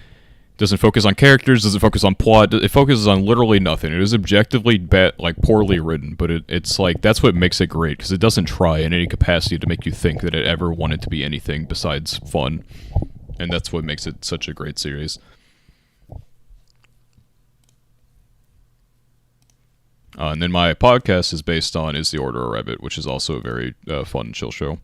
doesn't focus on characters, doesn't focus on plot, it focuses on literally nothing. It is objectively like poorly written, but it's like, that's what makes it great, because it doesn't try in any capacity to make you think that it ever wanted to be anything besides fun. And that's what makes it such a great series. And then my podcast is based on Is the Order a Rabbit, which is also a very fun, chill show.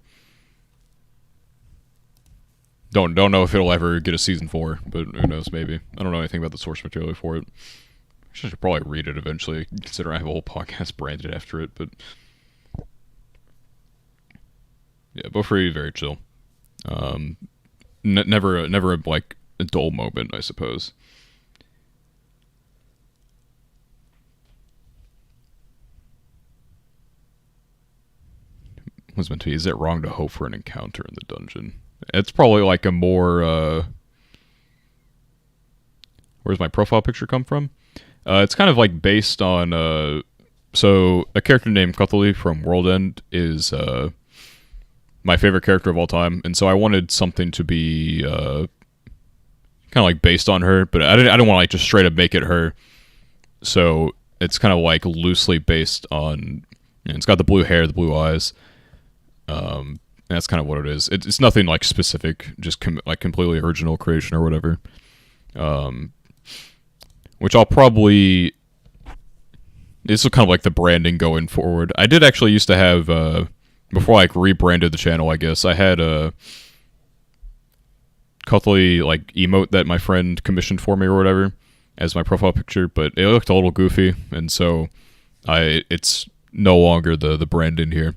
Don't know if it'll ever get a season 4, but who knows, maybe. I don't know anything about the source material for it. I should probably read it eventually, considering I have a whole podcast branded after it, but... yeah, Bofuri, very chill. Never like, a dull moment, I suppose. Was meant to be, is it wrong to hope for an encounter in the dungeon? It's probably like a more, where's my profile picture come from? It's kind of like based on, so a character named Kothali from World End is, my favorite character of all time, and so I wanted something to be, kind of like based on her, but I don't want to like just straight up make it her, so it's kind of like loosely based on, it's got the blue hair, the blue eyes, that's kind of what it is. It's nothing like specific, just like completely original creation or whatever. Which I'll probably, this is kind of like the branding going forward. I did actually used to have, before I like rebranded the channel, I guess, I had a Cuthly like emote that my friend commissioned for me or whatever as my profile picture, but it looked a little goofy, and so it's no longer the brand in here.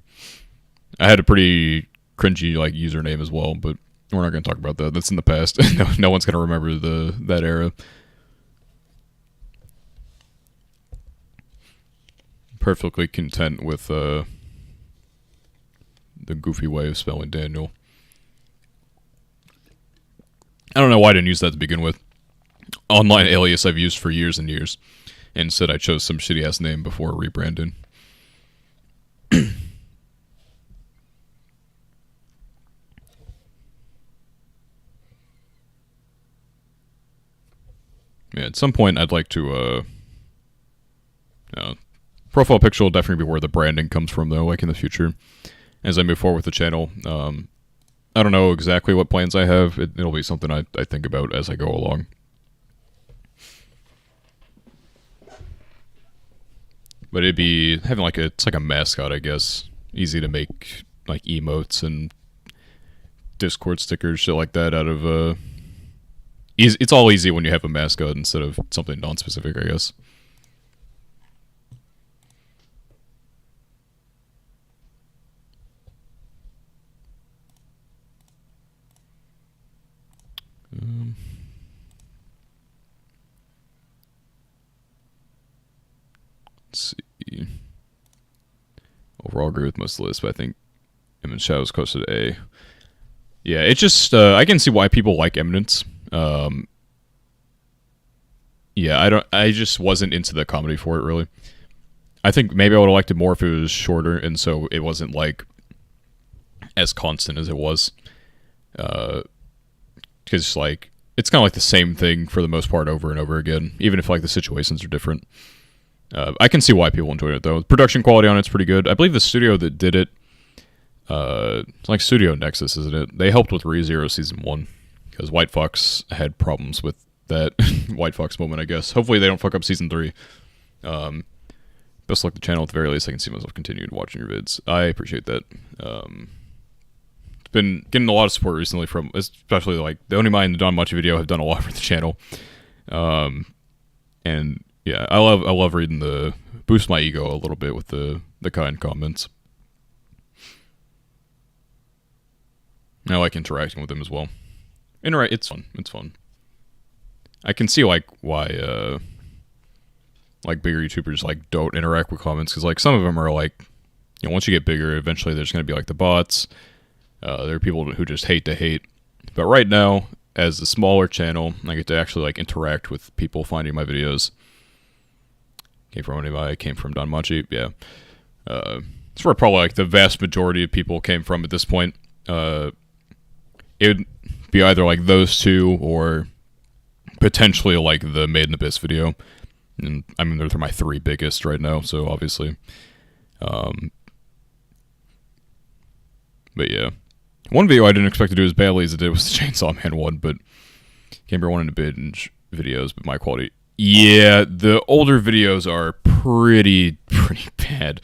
I had a pretty cringy like username as well, but we're not going to talk about that. That's in the past. No one's going to remember that era. Perfectly content with the goofy way of spelling Daniel. I don't know why I didn't use that to begin with. Online alias I've used for years and years. And instead I chose some shitty ass name before rebranding. Yeah, at some point I'd like to, profile picture will definitely be where the branding comes from, though, like in the future, as I move forward with the channel. I don't know exactly what plans I have. It'll be something I think about as I go along. But it'd be having like it's like a mascot, I guess. Easy to make like emotes and Discord stickers, shit like that out of it's all easy when you have a mascot instead of something non-specific, I guess. Let's see. Overall, I agree with most of the list, but I think Eminence Shadow is closer to A. Yeah, it's just I can see why people like Eminence. Yeah, I just wasn't into the comedy for it really. I think maybe I would have liked it more if it was shorter, and so it wasn't like as constant as it was. Because like it's kind of like the same thing for the most part over and over again, even if like the situations are different. I can see why people enjoyed it though. Production quality on it's pretty good. I believe the studio that did it, it's like Studio Nexus, isn't it? They helped with ReZero Season 1 because White Fox had problems with that White Fox moment, I guess. Hopefully they don't fuck up Season 3. Best luck to the channel. At the very least, I can see myself continuing watching your vids. I appreciate that. It's been getting a lot of support recently from, especially like the Onimai and the DanMachi video have done a lot for the channel. And yeah, I love reading the boost my ego a little bit with the kind comments. And I like interacting with them as well. It's fun. It's fun. I can see like why like bigger YouTubers like don't interact with comments because like some of them are like, you know, once you get bigger, eventually there's gonna be like the bots. There are people who just hate to hate. But right now, as a smaller channel, I get to actually like interact with people finding my videos. Came from Onimai, came from DanMachi, yeah. It's where probably like the vast majority of people came from at this point. It would be either like those two or potentially like the Made in Abyss video. And I mean, they're my 3 biggest right now, so obviously. But yeah. One video I didn't expect to do as badly as it did was the Chainsaw Man one, but came here wanting to binge videos, but my quality. Yeah, the older videos are pretty bad.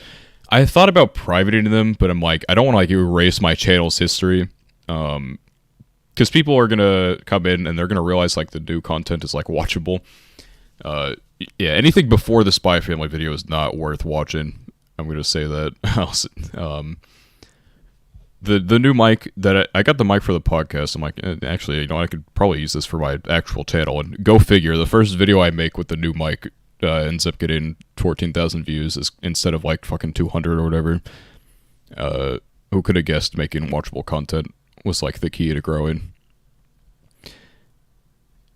I thought about privating them, but I'm like, I don't want to like erase my channel's history. Because people are gonna come in and they're gonna realize like the new content is like watchable. Yeah, anything before the Spy Family video is not worth watching. I'm gonna say that. The new mic that I got the mic for the podcast. I'm like, actually, you know, I could probably use this for my actual channel. And go figure, the first video I make with the new mic ends up getting 14,000 views instead of like fucking 200 or whatever. Who could have guessed making watchable content was like the key to growing.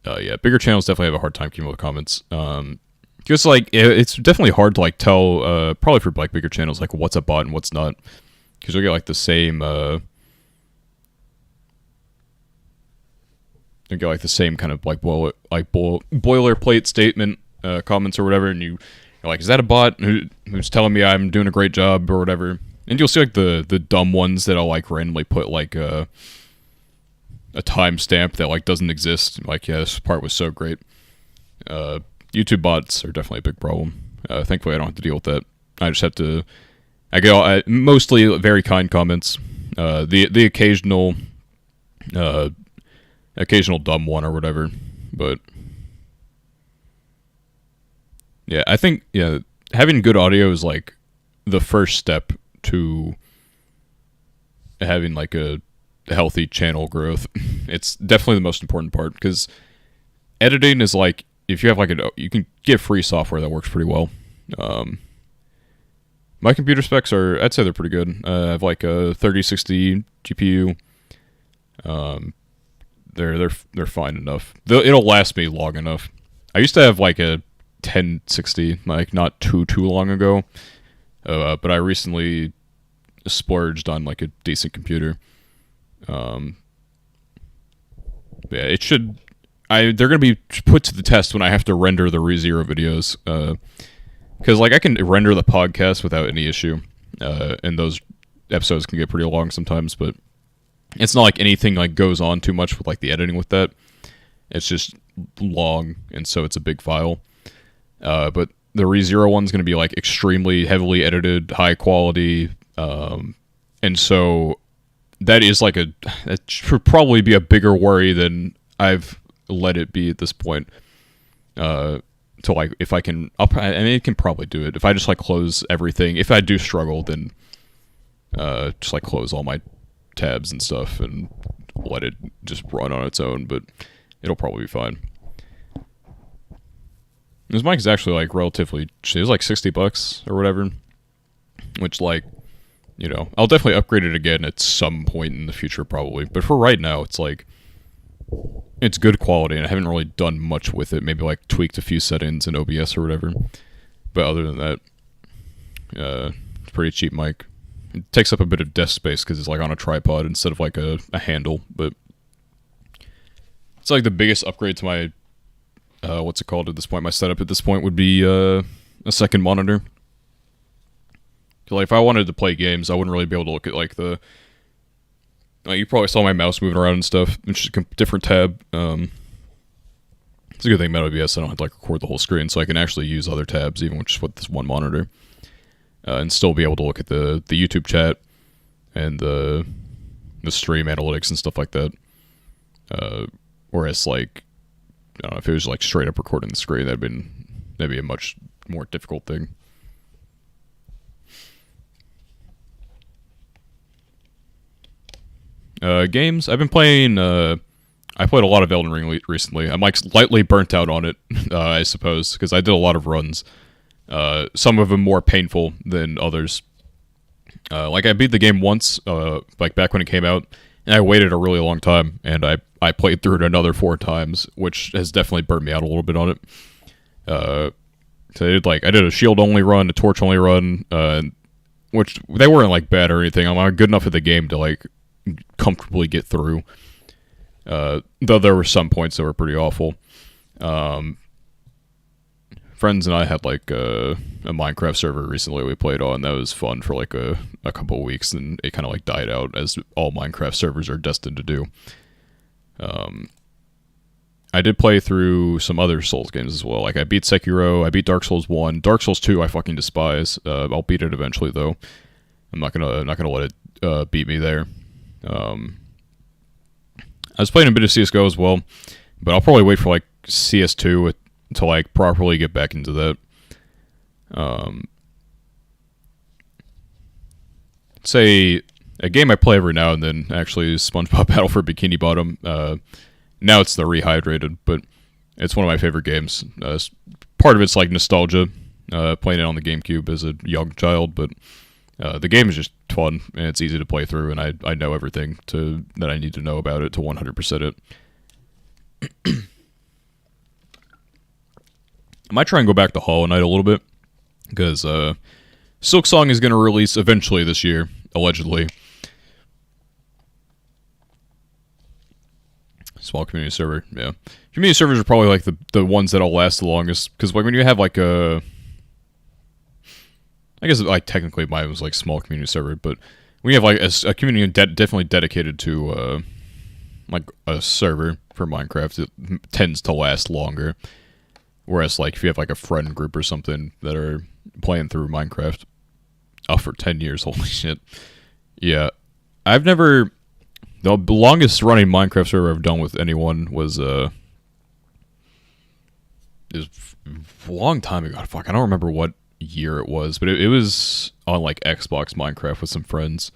Yeah, bigger channels definitely have a hard time keeping up with comments. Just like it's definitely hard to like tell. Probably for like bigger channels, like what's a bot and what's not, because you'll get like the same. You get like the same kind of like boilerplate statement comments or whatever, and you're like, is that a bot who's telling me I'm doing a great job or whatever? And you'll see like the dumb ones that I'll like randomly put like a timestamp that like doesn't exist. Like, yeah, this part was so great. YouTube bots are definitely a big problem. Thankfully, I don't have to deal with that. I just have to. I get mostly very kind comments. The occasional dumb one or whatever, but yeah, I think having good audio is like the first step to having like a healthy channel growth. It's definitely the most important part, because editing is like, if you have like you can get free software that works pretty well. My computer specs I'd say they're pretty good. I have like a 3060 GPU. They're fine enough. It'll last me long enough. I used to have like a 1060, like not too long ago. But I recently splurged on like a decent computer. Yeah, it should. They're gonna be put to the test when I have to render the ReZero videos. Because like I can render the podcast without any issue, and those episodes can get pretty long sometimes. But it's not like anything like goes on too much with like the editing with that. It's just long, and so it's a big file. But the ReZero one's going to be like extremely heavily edited, high quality, and so that is like that should probably be a bigger worry than I've let it be at this point. To like, if I can, I mean, it can probably do it if I just like close everything. If I do struggle, then just like close all my tabs and stuff and let it just run on its own. But it'll probably be fine. This mic is actually like relatively cheap. It was like $60 or whatever, which like, you know, I'll definitely upgrade it again at some point in the future probably. But for right now, it's like, it's good quality, and I haven't really done much with it. Maybe like tweaked a few settings in OBS or whatever. But other than that, it's a pretty cheap mic. It takes up a bit of desk space because it's like on a tripod instead of like a handle. But it's like the biggest upgrade to my what's it called at this point? My setup at this point would be a second monitor. So like if I wanted to play games, I wouldn't really be able to look at like the. You probably saw my mouse moving around and stuff. It's just a different tab. It's a good thing about OBS. I don't have to like record the whole screen, so I can actually use other tabs even just with this one monitor, and still be able to look at the YouTube chat and the stream analytics and stuff like that. Whereas like, I don't know, if it was like straight up recording the screen, that'd be a much more difficult thing. Games. I've been playing, I played a lot of Elden Ring recently. I'm like slightly burnt out on it, I suppose, because I did a lot of runs. Some of them more painful than others. Like I beat the game once, like back when it came out, and I waited a really long time, and I played through it another 4 times, which has definitely burnt me out a little bit on it. So I did a shield only run, a torch only run, which they weren't like bad or anything. I'm not good enough at the game to like comfortably get through, though there were some points that were pretty awful. Friends and I had like a Minecraft server recently we played on. That was fun for like a couple of weeks, and it kind of like died out, as all Minecraft servers are destined to do. I did play through some other Souls games as well. Like I beat Sekiro, I beat Dark Souls 1, Dark Souls 2 I fucking despise. I'll beat it eventually though. I'm not gonna let it beat me there. I was playing a bit of CSGO as well, but I'll probably wait for like CS2 to like properly get back into that. Say a game I play every now and then actually is SpongeBob Battle for Bikini Bottom. Now it's the Rehydrated, but it's one of my favorite games. Part of it's like nostalgia, playing it on the GameCube as a young child, but the game is just fun, and it's easy to play through, and I know everything that I need to know about it to 100% it. I might try and go back to Hollow Knight a little bit, because Silk Song is going to release eventually this year, allegedly. Small community server, yeah. Community servers are probably like the ones that'll last the longest, because like when you have like I guess like technically mine was like small community server, but we have like a community definitely dedicated to like a server for Minecraft. It tends to last longer. Whereas like if you have like a friend group or something that are playing through Minecraft for 10 years, holy shit. Yeah. The longest running Minecraft server I've done with anyone was it was a long time ago. Fuck, I don't remember what year it was, but it was on like Xbox Minecraft with some friends,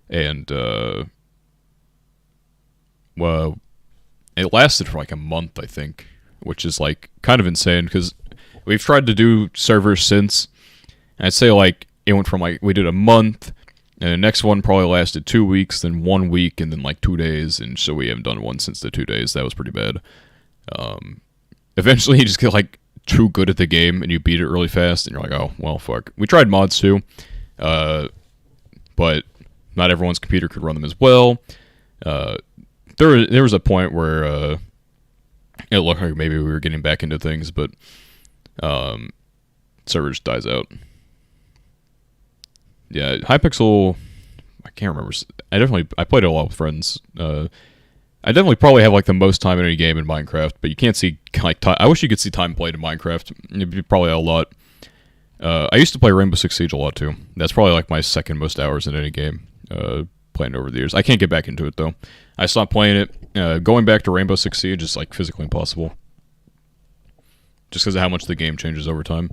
and well, it lasted for like a month, I think, which is like kind of insane because we've tried to do servers since, and I'd say like it went from like we did a month, and the next one probably lasted 2 weeks, then 1 week, and then like 2 days, and so we haven't done one since the 2 days. That was pretty bad. Eventually you just get like too good at the game and you beat it really fast, and you're like, oh well, fuck. We tried mods too, but not everyone's computer could run them as well. There was a point where it looked like maybe we were getting back into things, but server just dies out. Yeah, Hypixel, I can't remember. I played it a lot with friends. I definitely probably have like the most time in any game in Minecraft, but you can't see like time. I wish you could see time played in Minecraft. It'd be probably a lot. I used to play Rainbow Six Siege a lot too. That's probably like my second most hours in any game. Playing over the years. I can't get back into it though. I stopped playing it. Going back to Rainbow Six Siege is like physically impossible. Just because of how much the game changes over time.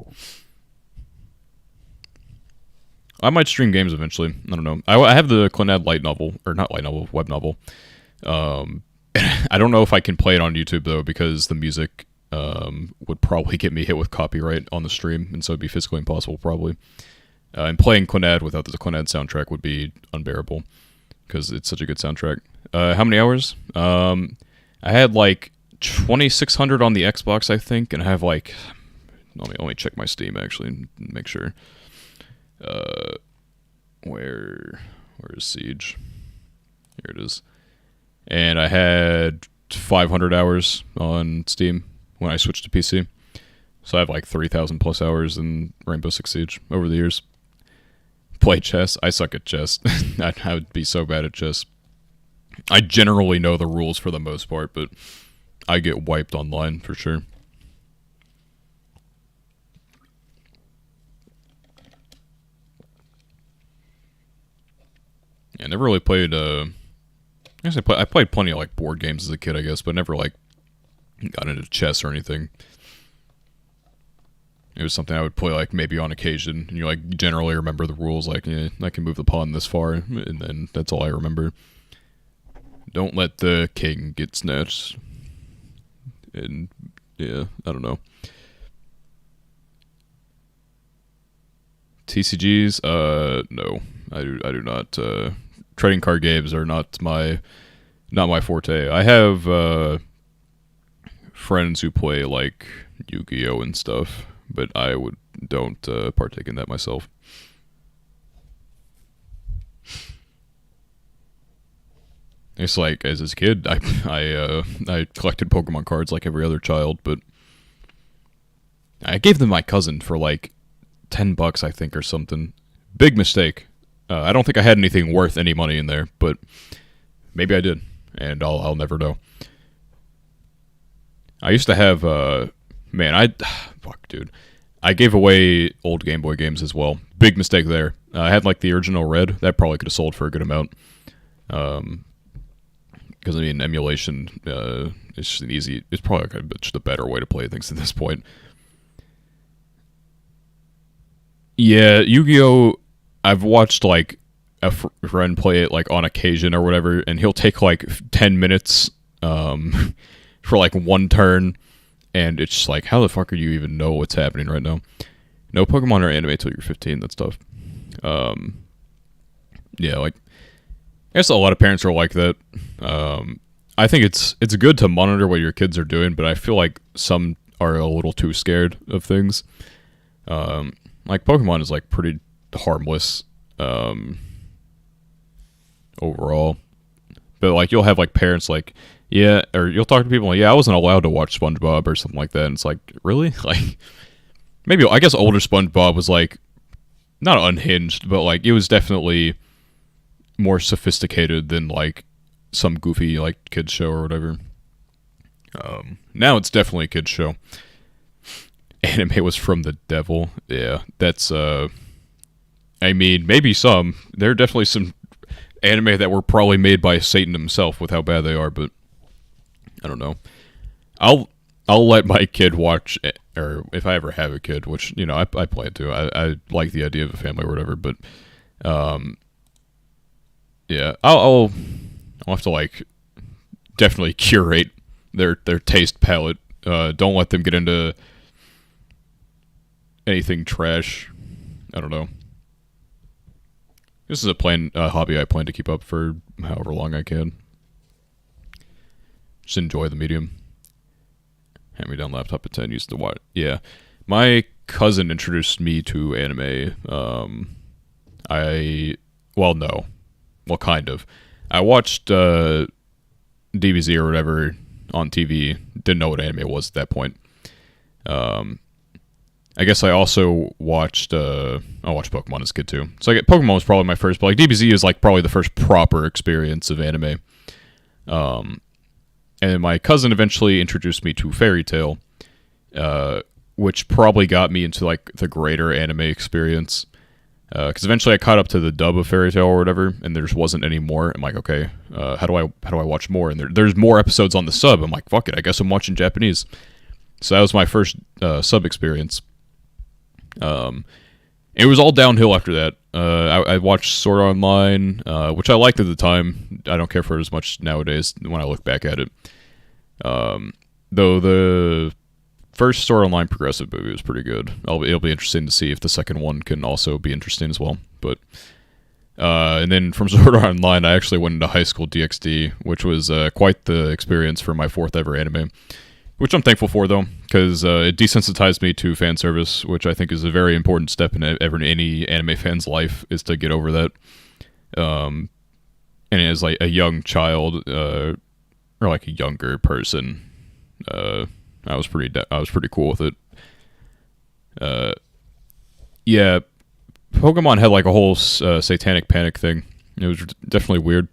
I might stream games eventually. I don't know. I have the Clannad light novel, or not light novel, web novel. I don't know if I can play it on YouTube though, because the music would probably get me hit with copyright on the stream, and so it'd be physically impossible probably. And playing Clannad without the Clannad soundtrack would be unbearable, because it's such a good soundtrack. How many hours? I had like 2,600 on the Xbox, I think, and I have like... Let me check my Steam actually and make sure. Where is Siege? Here it is. And I had 500 hours on Steam when I switched to PC. So I have like 3,000 plus hours in Rainbow Six Siege over the years. Play chess. I suck at chess. I would be so bad at chess. I generally know the rules for the most part, but I get wiped online for sure. Yeah, I never really played, I guess I played plenty of, like, board games as a kid, I guess, but never, like, got into chess or anything. It was something I would play, like, maybe on occasion, and you, like, generally remember the rules, like, yeah, I can move the pawn this far, and then that's all I remember. Don't let the king get snatched. And, yeah, I don't know. TCGs? No. I do not, trading card games are not my forte. I have, friends who play, like, Yu-Gi-Oh! And stuff, but I don't partake in that myself. It's like, as a kid, I collected Pokemon cards like every other child, but I gave them to my cousin for like $10, I think, or something. Big mistake. I don't think I had anything worth any money in there, but maybe I did, and I'll never know. I used to have, fuck, dude. I gave away old Game Boy games as well. Big mistake there. I had like the original Red. That probably could have sold for a good amount. Because I mean, emulation is just it's probably just a better way to play things at this point. Yeah, Yu-Gi-Oh! I've watched like a friend play it like on occasion or whatever, and he'll take like 10 minutes for like one turn, and it's just like, how the fuck are you even know what's happening right now? No Pokemon or anime till you're 15. That's tough. Yeah, like I guess a lot of parents are like that. I think it's good to monitor what your kids are doing, but I feel like some are a little too scared of things. Like Pokemon is like pretty harmless overall, but like you'll have like parents like, yeah, or you'll talk to people like, yeah, I wasn't allowed to watch SpongeBob or something like that, and it's like, really? Like, maybe, I guess older SpongeBob was like not unhinged, but like it was definitely more sophisticated than like some goofy like kids show or whatever. Now it's definitely a kids show. Anime was from the devil. Yeah, that's I mean, maybe some. There are definitely some anime that were probably made by Satan himself with how bad they are, but I don't know. I'll let my kid watch, or if I ever have a kid, which, you know, I plan to. I like the idea of a family or whatever, but yeah, I'll have to like definitely curate their taste palette. Don't let them get into anything trash. I don't know. This is a hobby I plan to keep up for however long I can. Just enjoy the medium. Hand-me-down laptop at 10, used to watch. Yeah. My cousin introduced me to anime. Well, kind of. I watched DBZ or whatever on TV. Didn't know what anime was at that point. I guess I also watched Pokemon as a kid too. So Pokemon was probably my first, but like DBZ is like probably the first proper experience of anime. And my cousin eventually introduced me to Fairy Tail, which probably got me into like the greater anime experience. Because eventually I caught up to the dub of Fairy Tail or whatever, and there just wasn't any more. I'm like, okay, how do I watch more? And there's more episodes on the sub. I'm like, fuck it, I guess I'm watching Japanese. So that was my first sub experience. It was all downhill after that. I watched Sword Art Online, which I liked at the time. I don't care for it as much nowadays when I look back at it. Though the first Sword Art Online progressive movie was pretty good. It'll be interesting to see if the second one can also be interesting as well. But and then from Sword Art Online, I actually went into High School DxD, which was quite the experience for my 4th ever anime. Which I'm thankful for, though, because it desensitized me to fan service, which I think is a very important step in any anime fan's life, is to get over that. And as like a young child, or like a younger person, I was pretty cool with it. Yeah, Pokemon had like a whole satanic panic thing. It was definitely weird.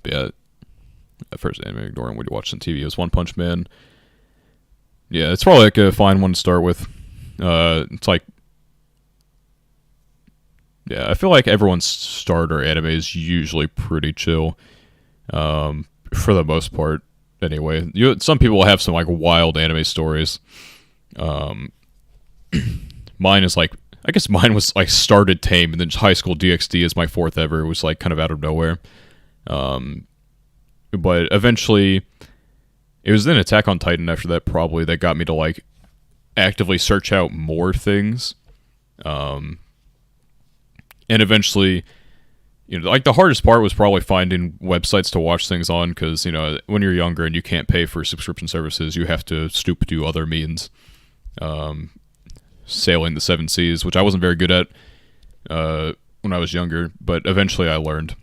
Yeah. At first anime ignoring what you watched on TV. It was One Punch Man. Yeah, it's probably like a fine one to start with. It's like, yeah, I feel like everyone's starter anime is usually pretty chill, for the most part. Anyway, some people will have some like wild anime stories. Mine is like, I guess mine was like started tame, and then High School DxD is my 4th ever. It was like kind of out of nowhere. But eventually, it was then Attack on Titan after that probably that got me to like actively search out more things. And eventually, like the hardest part was probably finding websites to watch things on, because, when you're younger and you can't pay for subscription services, you have to stoop to other means. Sailing the 7 seas, which I wasn't very good at when I was younger, but eventually I learned.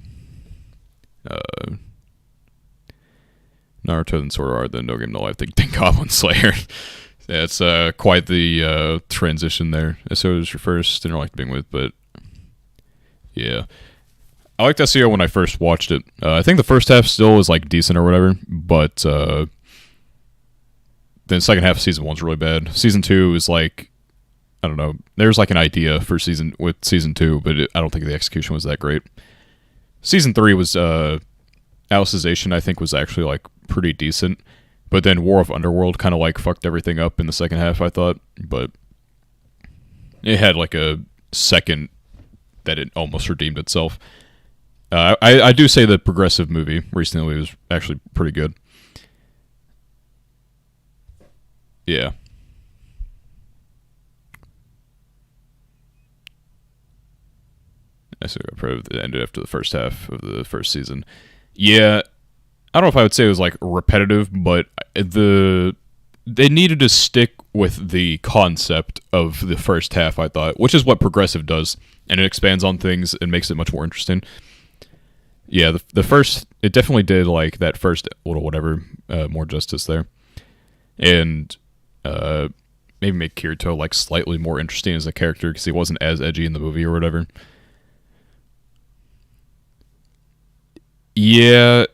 Naruto and Sword Art, then No Game No Life, then Goblin Slayer. Yeah, it's quite the transition there. So it was your first didn't like being with, but yeah. I liked SEO when I first watched it. I think the first half still was like decent or whatever, but then the second half of season 1's really bad. Season 2 is like, I don't know, there's like an idea for season 2, but I don't think the execution was that great. Season 3 was Alicization, I think, was actually like pretty decent, but then War of Underworld kind of like fucked everything up in the second half, I thought. But it had like a second that it almost redeemed itself. I do say the progressive movie recently was actually pretty good. Yeah. I see. It ended after the first half of the first season. Yeah, I don't know if I would say it was like repetitive, but they needed to stick with the concept of the first half, I thought, which is what progressive does, and it expands on things and makes it much more interesting. Yeah, the first, it definitely did like that first little whatever more justice there, and maybe make Kirito like slightly more interesting as a character because he wasn't as edgy in the movie or whatever. Yeah,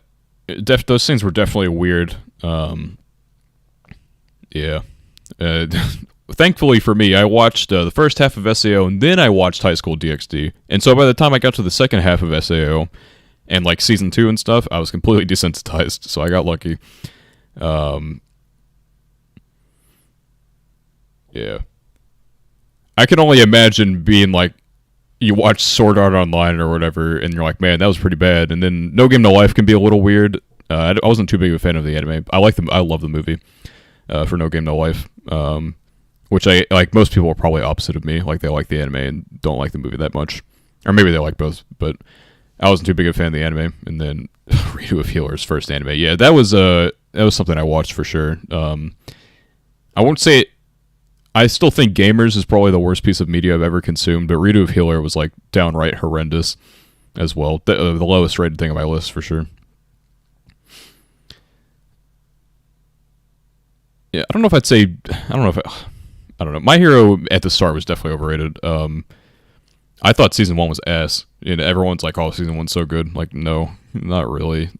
those things were definitely weird. Yeah. Thankfully for me, I watched the first half of SAO, and then I watched High School DxD. And so by the time I got to the second half of SAO, and like season 2 and stuff, I was completely desensitized, so I got lucky. Yeah. I can only imagine being like, you watch Sword Art Online or whatever, and you're like, man, that was pretty bad. And then No Game No Life can be a little weird. I wasn't too big of a fan of the anime. I love the movie for No Game No Life, which I like. Most people are probably opposite of me. Like they like the anime and don't like the movie that much, or maybe they like both. But I wasn't too big of a fan of the anime. And then Redo of Healer's first anime, yeah, that was something I watched for sure. I won't say. I still think Gamers is probably the worst piece of media I've ever consumed, but Redo of Healer was like downright horrendous as well. The lowest rated thing on my list for sure. Yeah, I don't know. My Hero at the start was definitely overrated. I thought season 1 was ass. And everyone's like, oh, season 1's so good. Like, no, not really.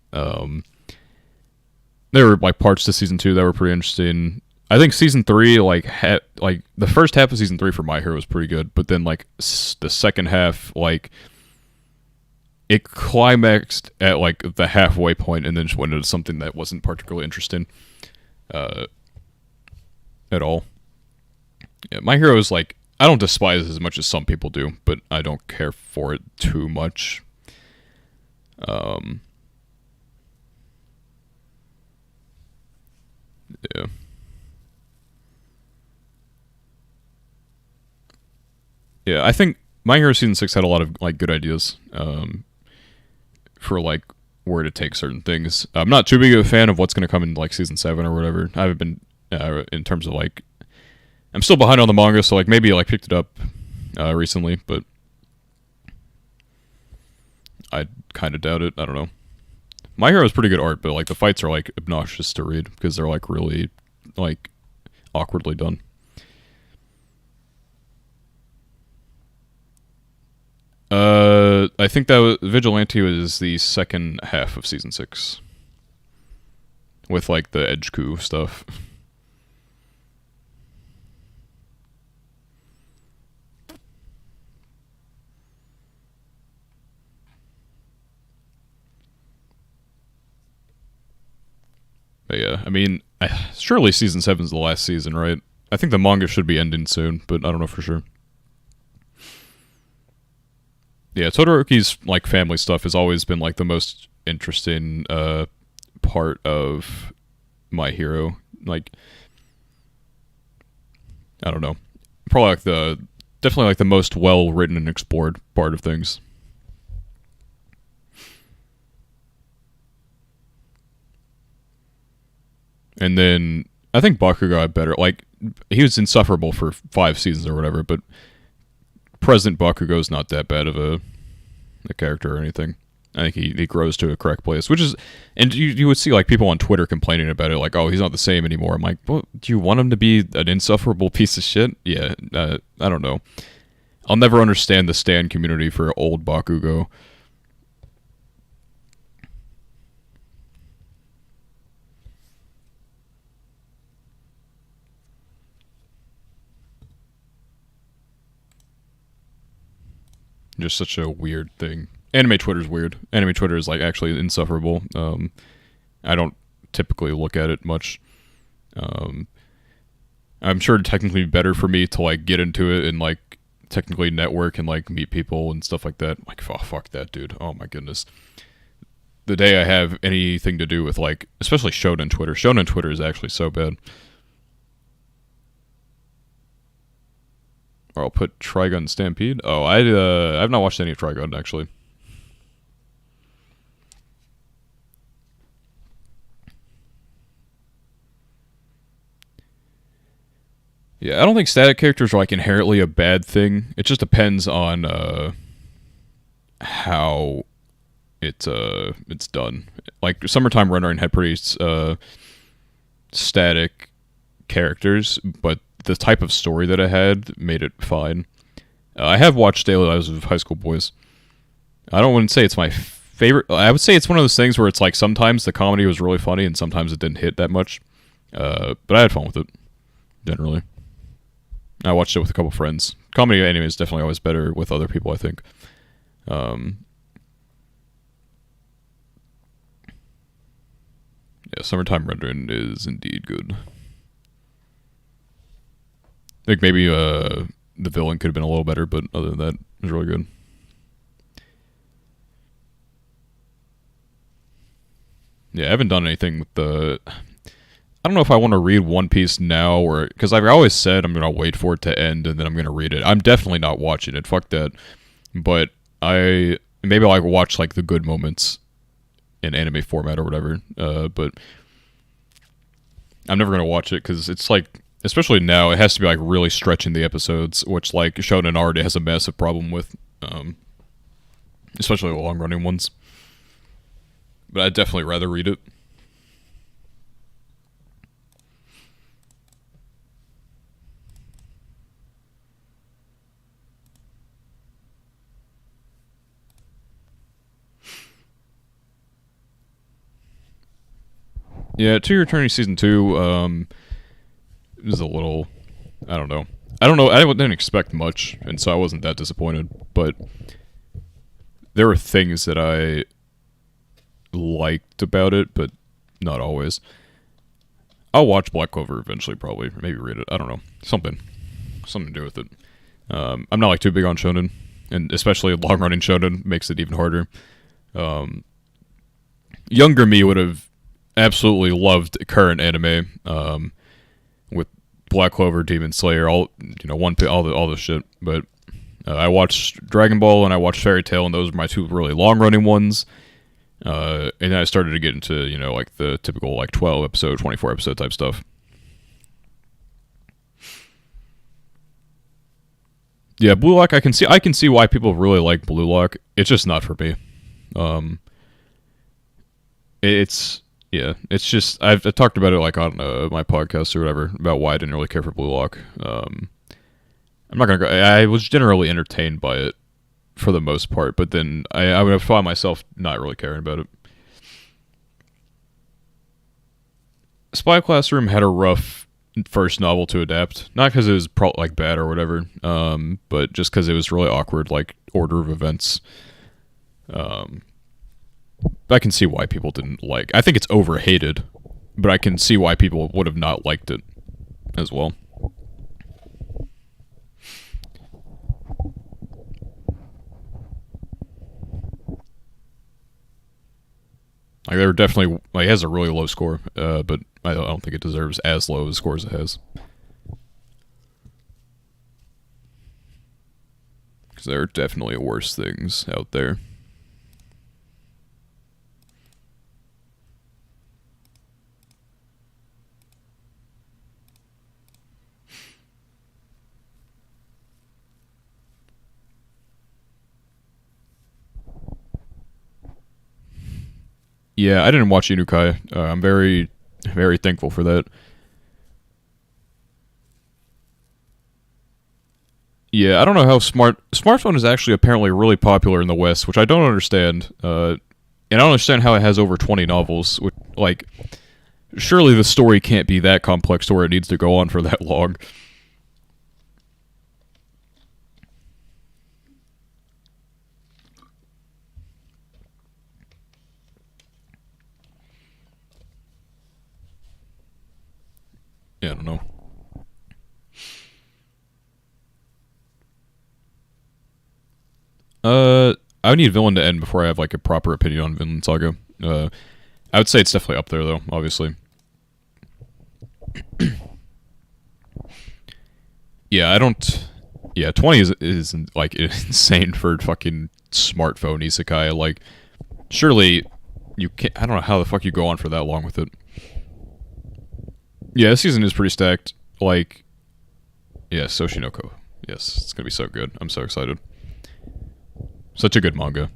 there were like parts to season 2 that were pretty interesting. I think season 3, like like the first half of season 3 for My Hero was pretty good, but then like the second half, like it climaxed at like the halfway point and then just went into something that wasn't particularly interesting uh, at all. Yeah, My Hero is like, I don't despise it as much as some people do, but I don't care for it too much. Yeah. Yeah, I think My Hero season 6 had a lot of like good ideas for like where to take certain things. I'm not too big of a fan of what's going to come in like season 7 or whatever. I haven't been in terms of like, I'm still behind on the manga, so like maybe like picked it up recently, but I kind of doubt it. I don't know. My Hero is pretty good art, but like the fights are like obnoxious to read because they're like really like awkwardly done. I think that Vigilante was the second half of season 6 with like the edge coup stuff. But yeah, I mean, surely season 7's the last season, right? I think the manga should be ending soon, but I don't know for sure. Yeah, Todoroki's like family stuff has always been like the most interesting part of My Hero. Like, I don't know, probably like the definitely like the most well written and explored part of things. And then I think Bakugo got better. Like, he was insufferable for 5 seasons or whatever, but present Bakugo's not that bad of a character or anything. I think he grows to a correct place, which is, and you would see like people on Twitter complaining about it, like, oh, he's not the same anymore. I'm like, well, do you want him to be an insufferable piece of shit? Yeah, I don't know. I'll never understand the stan community for old Bakugo. Just such a weird thing. Anime Twitter's weird. Anime Twitter is like actually insufferable. I don't typically look at it much. Um, I'm sure it'd technically be better for me to like get into it and like technically network and like meet people and stuff like that. Like, oh, fuck that, dude. Oh my goodness. The day I have anything to do with like, especially Shonen Twitter. Shonen Twitter is actually so bad. Or I'll put Trigun Stampede. Oh, I've not watched any of Trigun actually. Yeah, I don't think static characters are like inherently a bad thing. It just depends on how it's done. Like Summertime Rendering had pretty static characters, but the type of story that it had made it fine. I have watched Daily Lives of High School Boys. I don't want to say it's my favorite. I would say it's one of those things where it's like sometimes the comedy was really funny and sometimes it didn't hit that much. But I had fun with it generally. I watched it with a couple friends. Comedy anime is definitely always better with other people, I think. Yeah, Summertime Rendering is indeed good. I think maybe the villain could have been a little better, but other than that, it was really good. Yeah, I haven't done anything with the... I don't know if I want to read One Piece now, or because I've always said I'm gonna wait for it to end and then I'm gonna read it. I'm definitely not watching it. Fuck that. But I maybe I'll like watch like the good moments in anime format or whatever. But I'm never gonna watch it because it's like, especially now, it has to be like really stretching the episodes, which like Shonen already has a massive problem with, especially the long running ones. But I'd definitely rather read it. Yeah, To Your Eternity season 2 was a little, I don't know. I don't know. I didn't expect much, and so I wasn't that disappointed. But there were things that I liked about it, but not always. I'll watch Black Clover eventually, probably. Maybe read it. I don't know. Something to do with it. I'm not like too big on shonen, and especially long running shonen makes it even harder. Younger me would have absolutely loved current anime, with Black Clover, Demon Slayer, all all this shit. But I watched Dragon Ball and I watched Fairy Tail, and those are my two really long running ones. And then I started to get into like the typical like 12 episode, 24 episode type stuff. Yeah, Blue Lock. I can see why people really like Blue Lock. It's just not for me. Um, it's it's just I've talked about it like on my podcast or whatever about why I didn't really care for Blue Lock. I'm not gonna go. I was generally entertained by it for the most part, but then I would find myself not really caring about it. Spy Classroom had a rough first novel to adapt, not because it was like bad or whatever, but just because it was really awkward, like order of events. I can see why people didn't like. I think it's overhated, but I can see why people would have not liked it as well. Like they were definitely like it has a really low score, but I don't think it deserves as low a score as it has. Because there are definitely worse things out there. Yeah, I didn't watch Inukai. I'm very, very thankful for that. Yeah, I don't know how smartphone is actually apparently really popular in the West, which I don't understand. And I don't understand how it has over 20 novels. Which, like, surely the story can't be that complex to where it needs to go on for that long. Yeah, I don't know. I would need Vinland to end before I have like a proper opinion on Vinland Saga. I would say it's definitely up there though, obviously. Yeah, I don't. Yeah, 20 is like insane for fucking smartphone isekai. Like, surely you can't. I don't know how the fuck you go on for that long with it. Yeah, this season is pretty stacked. Like, yeah, Soshinoko. Yes, it's gonna be so good. I'm so excited. Such a good manga.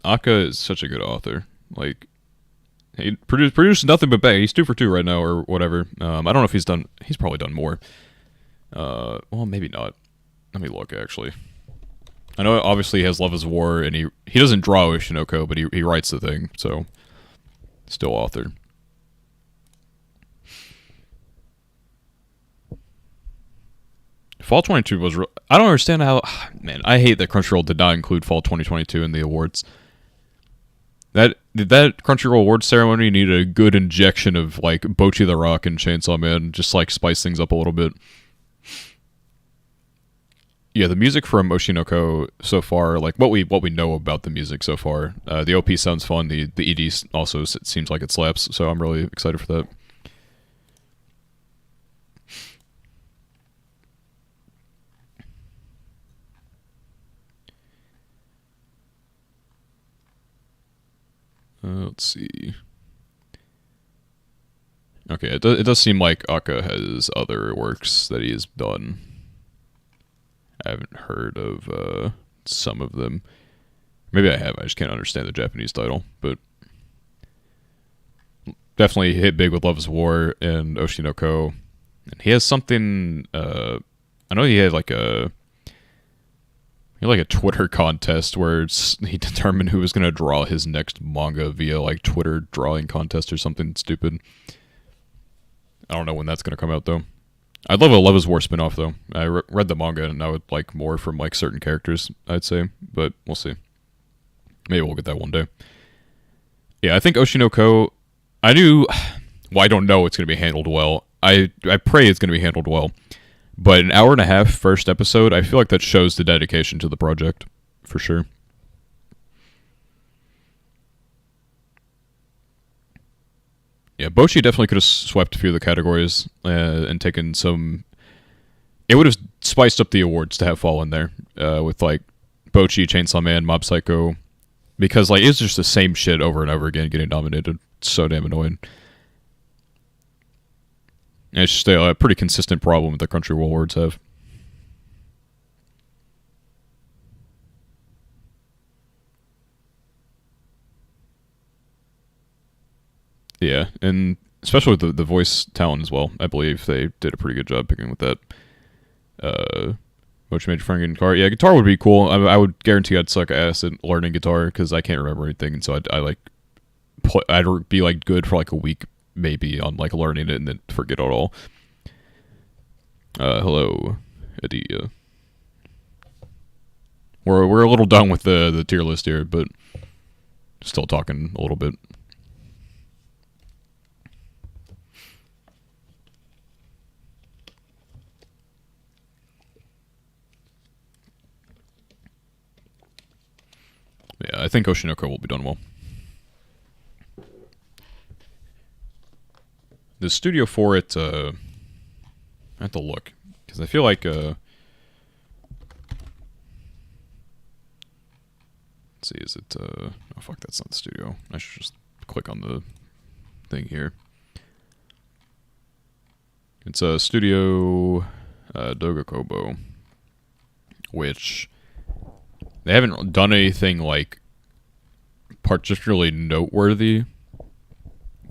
Aka is such a good author. Like, he produced nothing but bang. He's 2 for 2 right now, or whatever. I don't know if he's done. He's probably done more. Well, maybe not. Let me look. Actually, I know obviously he has Love Is War, and he doesn't draw Oshinoko, but he writes the thing. So, still author. Fall 22 was. I don't understand how. Man, I hate that Crunchyroll did not include Fall 2022 in the awards. That Crunchyroll awards ceremony needed a good injection of like Bocchi the Rock and Chainsaw Man, just like spice things up a little bit. Yeah, the music from Oshinoko so far, like what we know about the music so far, the OP sounds fun. The ED also seems like it slaps, so I'm really excited for that. Let's see. Okay, it does seem like Aka has other works that he has done. I haven't heard of some of them. Maybe I have. I just can't understand the Japanese title. But definitely hit big with Love Is War and Oshinoko. And he has something. I know he had like a. like a Twitter contest where he determined who was going to draw his next manga via like Twitter drawing contest or something stupid. I don't know when that's going to come out though. I'd love a Love is War spinoff though. I read the manga and I would like more from like certain characters, I'd say, but we'll see. Maybe we'll get that one day. Yeah, I think Oshinoko, I don't know it's going to be handled well. I pray it's going to be handled well. But an hour and a half first episode, I feel like that shows the dedication to the project, for sure. Yeah, Bochi definitely could have swept a few of the categories and taken some... It would have spiced up the awards to have Fall in there with, like, Bochi, Chainsaw Man, Mob Psycho, because, like, it's just the same shit over and over again getting nominated. It's so damn annoying. And it's just a pretty consistent problem that the Crunchyroll awards have. Yeah, and especially with the voice talent as well. I believe they did a pretty good job picking with that. Mochi Major Frank and guitar. Yeah, guitar would be cool. I would guarantee I'd suck ass at learning guitar because I can't remember anything, and so I'd be like good for like a week maybe on like learning it and then forget it all. Hello, Eddie. We're a little done with the tier list here, but still talking a little bit. Yeah, I think Oshinoko will be done well. The studio for it, I have to look, because I feel like, let's see, is it, oh fuck, that's not the studio. I should just click on the thing here. It's a Studio Doga Kobo, which they haven't done anything like particularly noteworthy,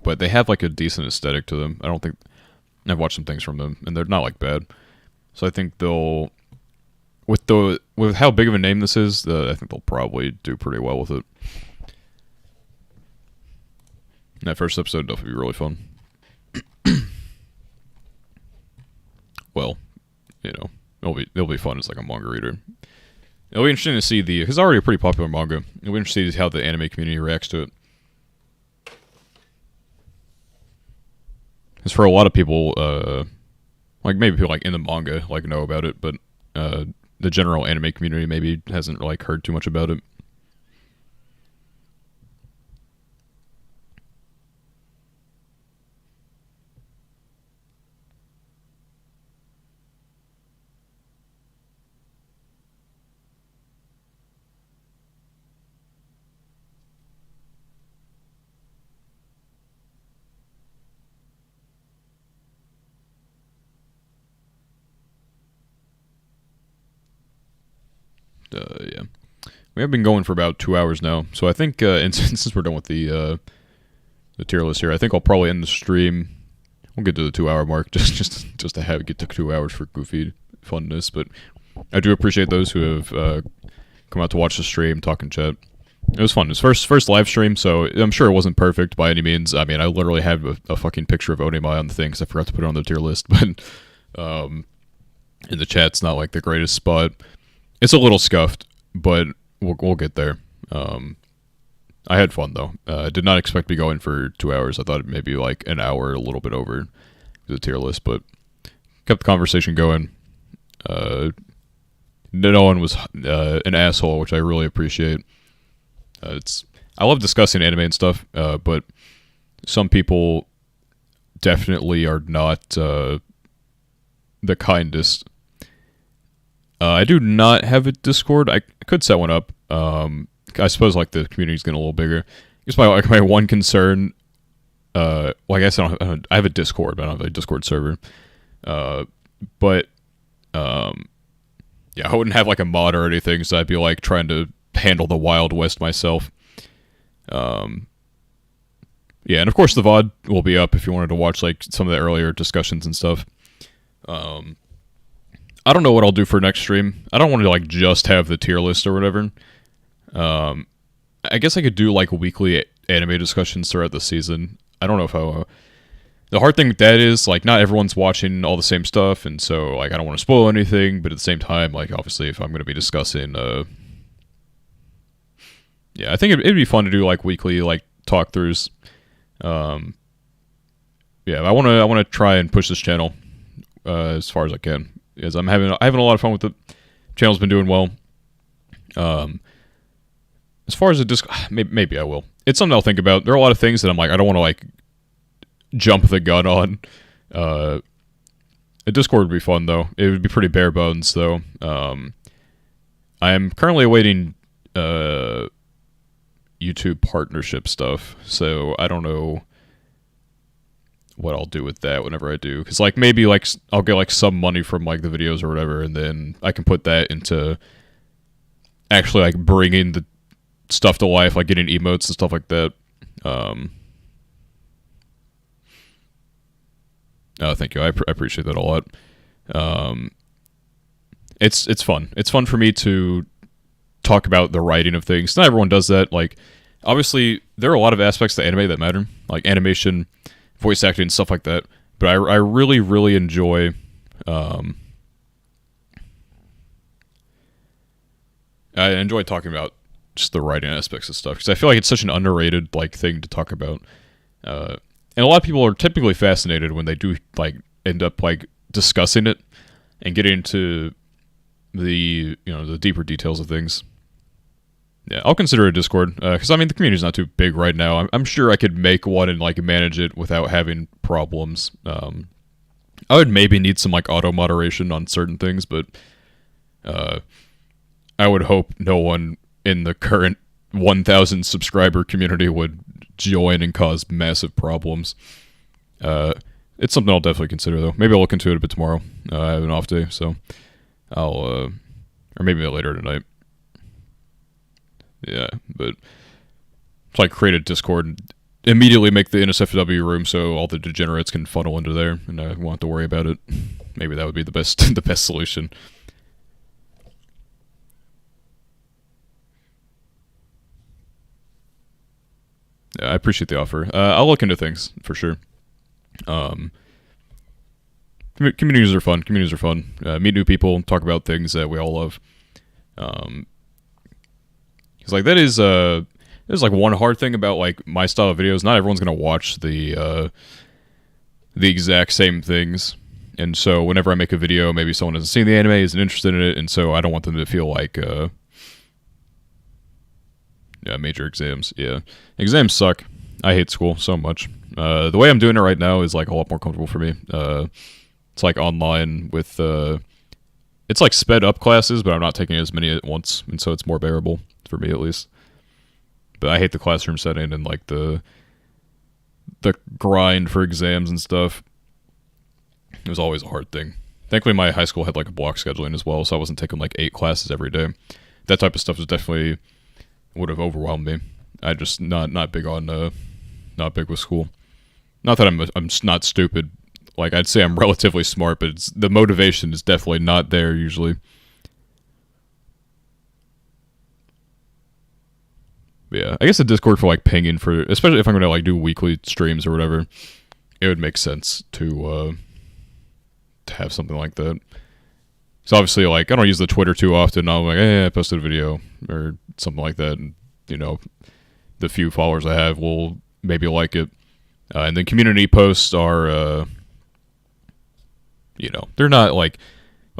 but they have like a decent aesthetic to them. I've watched some things from them and they're not like bad. So I think they'll, with how big of a name this is, I think they'll probably do pretty well with it. And that first episode will definitely be really fun. Well, you know, it'll be fun as like a manga reader. It'll be interesting to see because it's already a pretty popular manga. It'll be interesting to see how the anime community reacts to it. Because for a lot of people, like maybe people like in the manga like know about it, but the general anime community maybe hasn't like heard too much about it. Yeah. We have been going for about 2 hours now, so I think, and since we're done with the tier list here, I think I'll probably end the stream. We'll get to the 2 hour mark just to have it get to 2 hours for goofy funness. But I do appreciate those who have come out to watch the stream, talk and chat. It was fun. It was first live stream, so I'm sure it wasn't perfect by any means. I mean, I literally had a fucking picture of Onimai on the thing because I forgot to put it on the tier list. But in the chat's not like the greatest spot. It's a little scuffed, but we'll get there. I had fun, though. I did not expect to be going for 2 hours. I thought it maybe like an hour, a little bit over the tier list, but kept the conversation going. No one was an asshole, which I really appreciate. I love discussing anime and stuff, but some people definitely are not the kindest. I do not have a Discord. I could set one up. I suppose like the community's getting a little bigger. I guess my one concern, well, I guess I have a Discord, but I don't have a Discord server. But yeah, I wouldn't have like a mod or anything, so I'd be like trying to handle the Wild West myself. Yeah, and of course the VOD will be up if you wanted to watch like some of the earlier discussions and stuff. I don't know what I'll do for next stream. I don't want to like just have the tier list or whatever. I guess I could do like weekly anime discussions throughout the season. I don't know if I. The hard thing with that is like not everyone's watching all the same stuff, and so like I don't want to spoil anything. But at the same time, like obviously, if I'm going to be discussing, yeah, I think it'd be fun to do like weekly like talk throughs. Yeah, I want to try and push this channel as far as I can, because I'm having a lot of fun with it. Channel's been doing well. As far as a disc, maybe I will. It's something I'll think about. There are a lot of things that I'm like, I don't want to like jump the gun on. A Discord would be fun though. It would be pretty bare bones though. I am currently awaiting YouTube partnership stuff, so I don't know what I'll do with that whenever I do, because like maybe like I'll get like some money from like the videos or whatever, and then I can put that into actually like bringing the stuff to life, like getting emotes and stuff like that. Thank you. I appreciate that a lot. It's fun. It's fun for me to talk about the writing of things. Not everyone does that. Like, obviously, there are a lot of aspects to anime that matter, like animation, voice acting, stuff like that. But I really, really enjoy. I enjoy talking about just the writing aspects of stuff, because I feel like it's such an underrated like thing to talk about. And a lot of people are typically fascinated when they do like end up like discussing it and getting into the the deeper details of things. Yeah, I'll consider a Discord, because I mean the community's not too big right now. I'm sure I could make one and like manage it without having problems. I would maybe need some like auto moderation on certain things, but I would hope no one in the current 1,000 subscriber community would join and cause massive problems. It's something I'll definitely consider though. Maybe I'll look into it a bit tomorrow. I have an off day, so I'll or maybe later tonight. Yeah, but it's like create a Discord and immediately make the NSFW room so all the degenerates can funnel into there, and I won't have to worry about it. Maybe that would be the best the best solution. Yeah, I appreciate the offer. I'll look into things for sure. Communities are fun. Communities are fun. Meet new people, talk about things that we all love. Because like that is there's like one hard thing about like my style of videos. Not everyone's gonna watch the exact same things, and so whenever I make a video, maybe someone hasn't seen the anime, isn't interested in it, and so I don't want them to feel like yeah, major exams. Yeah, exams suck. I hate school so much. The way I'm doing it right now is like a lot more comfortable for me. It's like online with it's like sped up classes, but I'm not taking as many at once, and so it's more bearable for me at least. But I hate the classroom setting and like the grind for exams and stuff. It was always a hard thing. Thankfully, my high school had like a block scheduling as well, so I wasn't taking like 8 classes every day. That type of stuff is definitely would have overwhelmed me. I just not big on not big with school. Not that I'm not stupid. Like I'd say I'm relatively smart, but the motivation is definitely not there usually. But yeah, I guess a Discord for like pinging for, especially if I'm gonna like do weekly streams or whatever, it would make sense to have something like that. So obviously, like I don't use the Twitter too often. I'm like, I posted a video or something like that, and the few followers I have will maybe like it. And then community posts are, they're not like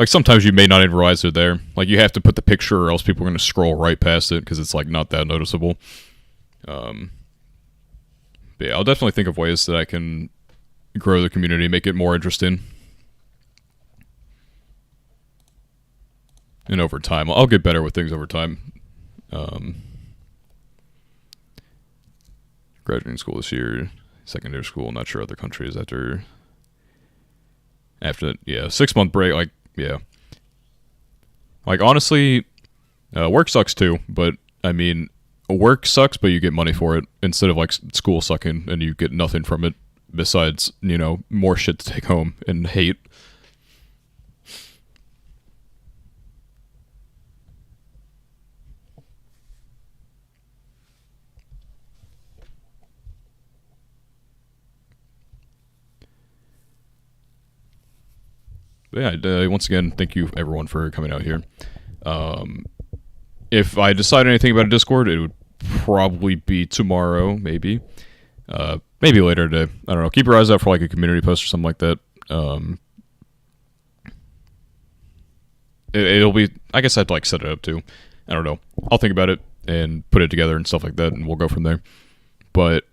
sometimes you may not even realize they're there. Like you have to put the picture or else people are going to scroll right past it because it's like not that noticeable. But yeah, I'll definitely think of ways that I can grow the community, make it more interesting. And over time, I'll get better with things over time. Graduating school this year, secondary school, not sure other countries after yeah, 6-month break, like, yeah. Like, honestly, work sucks too, but, I mean, work sucks, but you get money for it, instead of, like, school sucking, and you get nothing from it, besides, more shit to take home and hate. But yeah, once again, thank you everyone for coming out here. If I decide anything about a Discord, it would probably be tomorrow, maybe. Maybe later today. I don't know. Keep your eyes out for like a community post or something like that. It'll be. I guess I'd like set it up too. I don't know. I'll think about it and put it together and stuff like that, and we'll go from there. But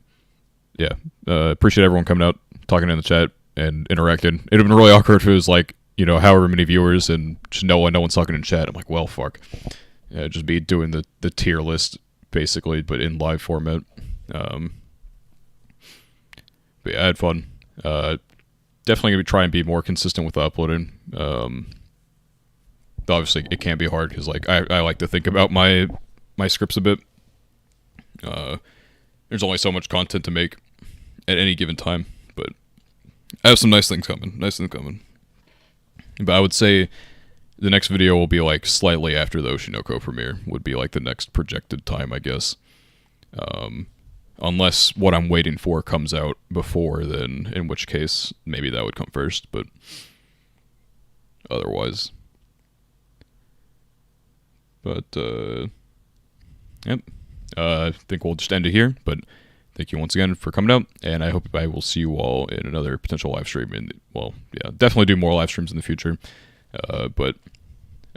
yeah, appreciate everyone coming out, talking in the chat, and interacting. It'd have been really awkward if it was like, you know, however many viewers and just no one's talking in chat. I'm like, well, fuck. Yeah, just be doing the tier list basically, but in live format. But yeah, I had fun. Definitely gonna try and be more consistent with uploading. Obviously, it can be hard because like I like to think about my scripts a bit. There's only so much content to make at any given time, but I have some nice things coming. But I would say the next video will be like slightly after the Oshinoko premiere, would be like the next projected time, I guess. Unless what I'm waiting for comes out before, then in which case maybe that would come first, but otherwise. But, yep. I think we'll just end it here, but thank you once again for coming out, and I hope I will see you all in another potential live stream. And well, yeah, definitely do more live streams in the future, but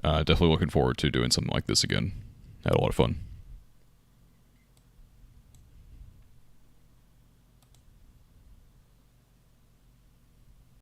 definitely looking forward to doing something like this again. Had a lot of fun.